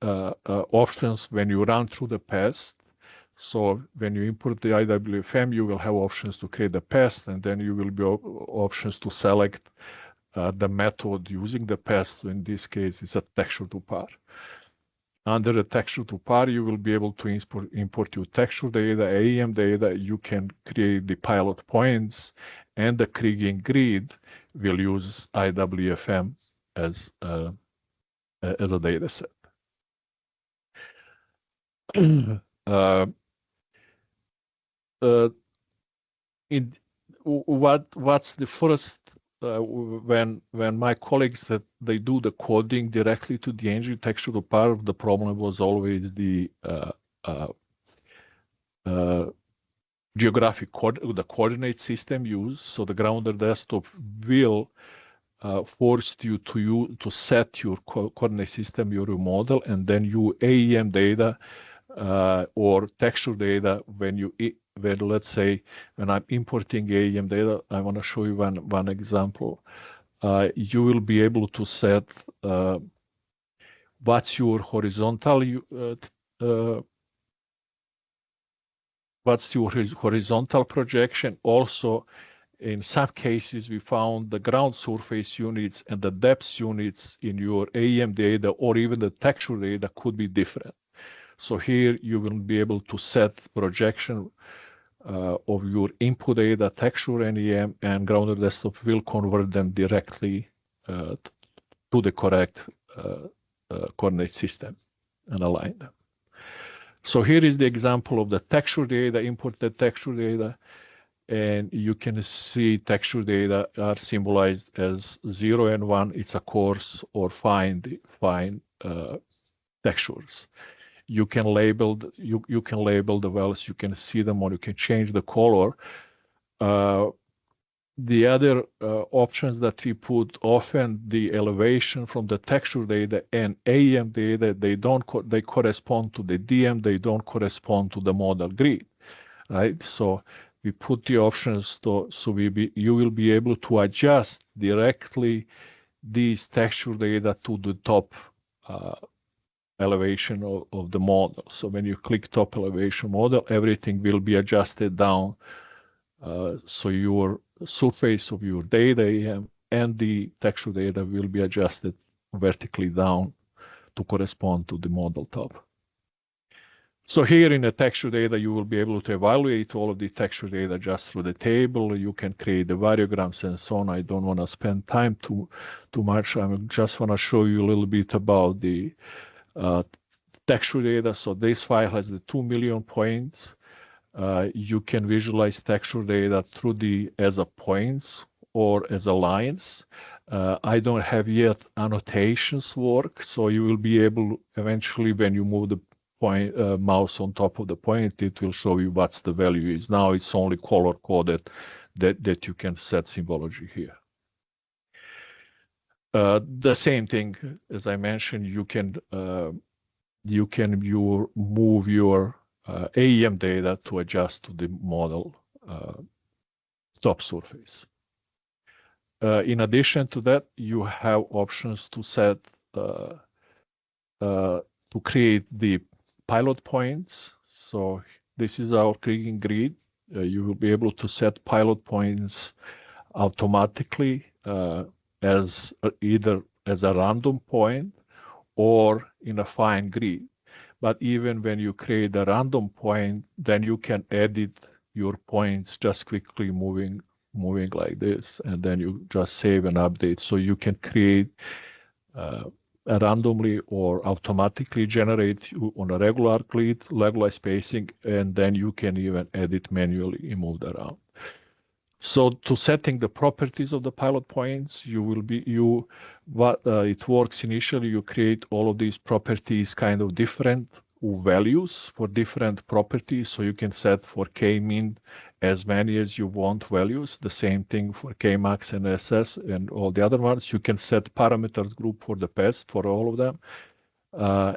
options when you run through the past. So when you import the IWFM, you will have options to create the past, and then you will be options to select the method using the past. So in this case, it's a texture to par. Under the texture to par, you will be able to import your texture data, AEM data. You can create the pilot points, and the Kriging grid will use IWFM as a data set. What's the first when my colleagues that they do the coding directly to the engine texture to par, the problem was always the geographic coordinate system used. So the Grounder desktop will force you to set your coordinate system, your model, and then you AEM data or texture data when let's say when I'm importing AEM data. I want to show you one example. You will be able to set what's your horizontal projection. Also, in some cases, we found the ground surface units and the depth units in your AEM data or even the texture data could be different. So here you will be able to set projection of your input data, texture, NEM, and Grounder desktop will convert them directly to the correct coordinate system and align them. So here is the example of the texture data, imported texture data, and you can see texture data are symbolized as 0 and 1. It's a coarse or fine textures. You can label the wells. You can see them, or you can change the color. The other options that we put, often the elevation from the texture data and AEM data, they correspond to the DM. They don't correspond to the model grid, right? So we put the options you will be able to adjust directly these texture data to the top elevation of the model. So when you click top elevation model, everything will be adjusted down. So your surface of your data and the texture data will be adjusted vertically down to correspond to the model top. So here in the texture data, you will be able to evaluate all of the texture data just through the table. You can create the variograms and so on. I don't want to spend time too much. I just want to show you a little bit about the texture data. So this file has the 2 million points. You can visualize texture data through as a points or as a lines. I don't have yet annotations work, so you will be able eventually when you move the mouse on top of the point, it will show you what's the value is. Now it's only color coded that you can set symbology here. The same thing as I mentioned, you can move your AEM data to adjust to the model top surface. In addition to that, you have options to set to create the pilot points. So this is our Kriging grid. You will be able to set pilot points automatically as either as a random point or in a fine grid. But even when you create a random point, then you can edit your points just quickly moving like this, and then you just save and update. So you can create randomly or automatically generate on a regular grid, regular spacing, and then you can even edit manually and move around. So to setting the properties of the pilot points, it works initially, you create all of these properties kind of different values for different properties. So you can set for K-min as many as you want values. The same thing for K-max and SS and all the other ones. You can set parameters group for the best for all of them.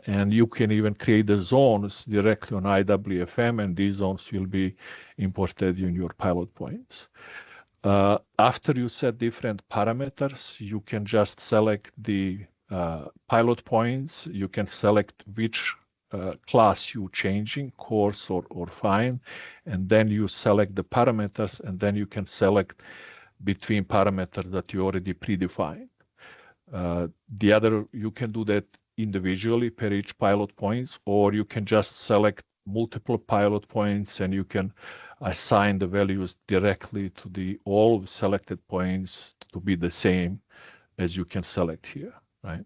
And you can even create the zones directly on IWFM, and these zones will be imported in your pilot points. After you set different parameters, you can just select the pilot points. You can select which class you changing, coarse or fine, and then you select the parameters, and then you can select between parameters that you already predefined. You can do that individually per each pilot points, or you can just select multiple pilot points and you can assign the values directly to all selected points to be the same as you can select here, right?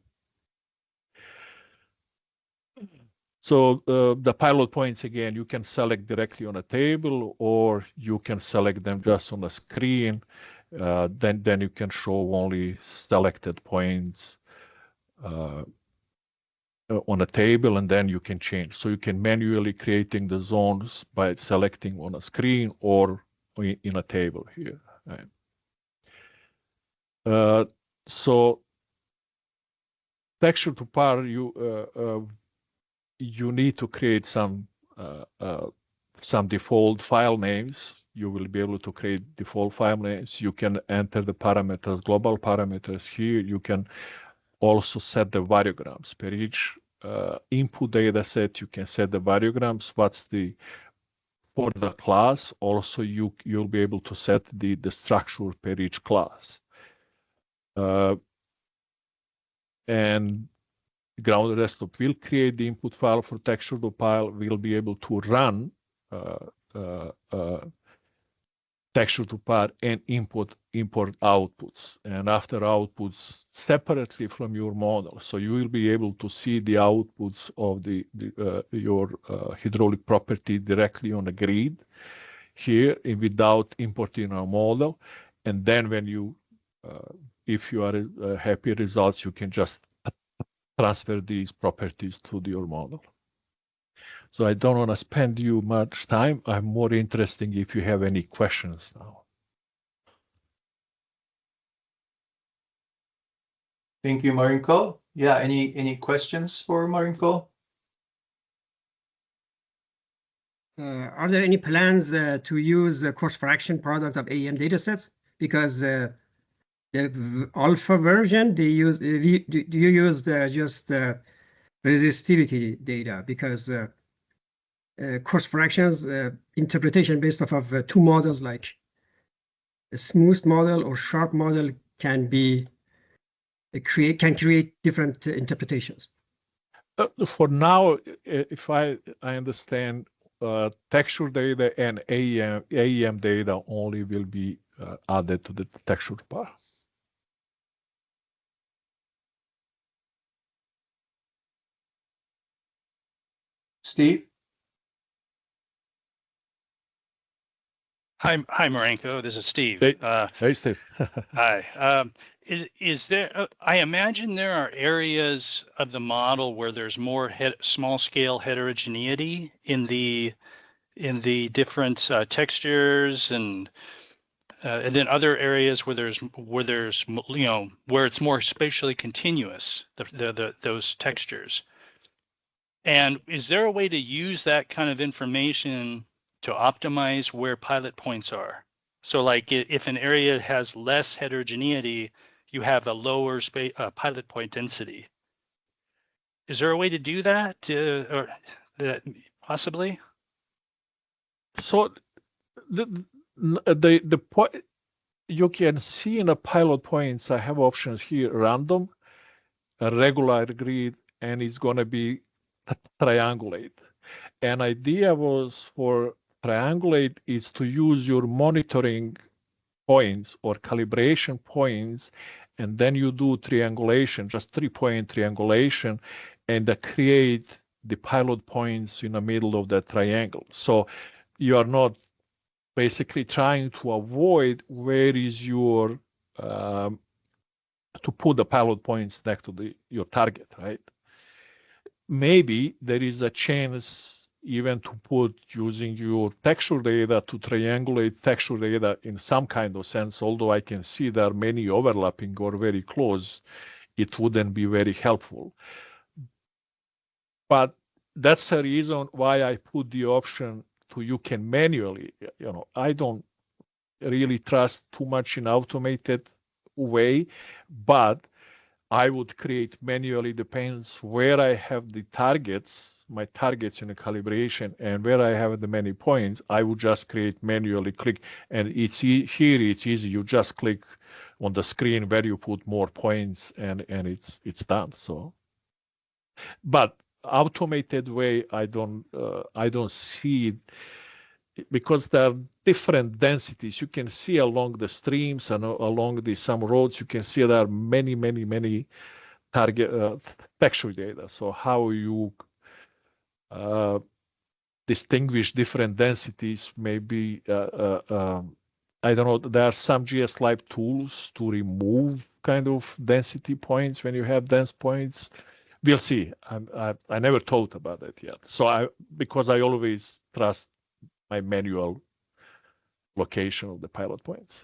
So the pilot points, again, you can select directly on a table, or you can select them just on a screen. Then you can show only selected points on a table, and then you can change. So you can manually creating the zones by selecting on a screen or in a table here. Right? So texture to par, you need to create some default file names. You will be able to create default file names. You can enter the parameters, global parameters here. You can also set the variograms. Per each input data set, you can set the variograms. For the class, also you'll be able to set the structure per each class. And ground desktop will create the input file for texture to pile. We'll be able to run texture to par and import outputs, and after outputs separately from your model. So you will be able to see the outputs of your hydraulic property directly on the grid here without importing a model. And then when if you are happy results, you can just transfer these properties to your model. So I don't want to spend you much time. I'm more interested if you have any questions now. Thank you, Marinko. Yeah, any questions for Marinko? Are there any plans to use the course fraction product of AEM datasets? Because the alpha version, do you use just resistivity data? Because course fractions interpretation based off of two models, like a smooth model or sharp model, can create different interpretations. For now, if I understand, texture data and AEM data only will be added to the texture bar. Steve? Hi, Marinko. This is Steve. Hey, Steve. Hi. Is there? I imagine there are areas of the model where there's more small-scale heterogeneity in the different textures, and then other areas where there's where it's more spatially continuous, those textures. And is there a way to use that kind of information to optimize where pilot points are? So like if an area has less heterogeneity, you have a lower pilot point density. Is there a way to do that, or that possibly? So the point you can see in the pilot points, I have options here: random, a regular grid and it's going to be triangulate. An idea was for triangulate is to use your monitoring points or calibration points, and then you do triangulation, just 3-point triangulation, and create the pilot points in the middle of that triangle. So you are not basically trying to avoid where is your to put the pilot points next to your target, right? Maybe there is a chance even to put using your texture data to triangulate texture data in some kind of sense, although I can see there are many overlapping or very close, it wouldn't be very helpful. But that's the reason why I put the option to you can manually, I don't really trust too much in automated way, but I would create manually, depends where I have the targets, my targets in the calibration, and where I have the many points, I would just create manually click. And here it's easy. You just click on the screen where you put more points and it's done. So, but automated way, I don't see it, because there are different densities. You can see along the streams and along some roads, you can see there are many target texture data. So how you distinguish different densities, maybe, I don't know, there are some GSLib tools to remove kind of density points when you have dense points. We'll see. I never thought about it yet. So because I always trust my manual location of the pilot points.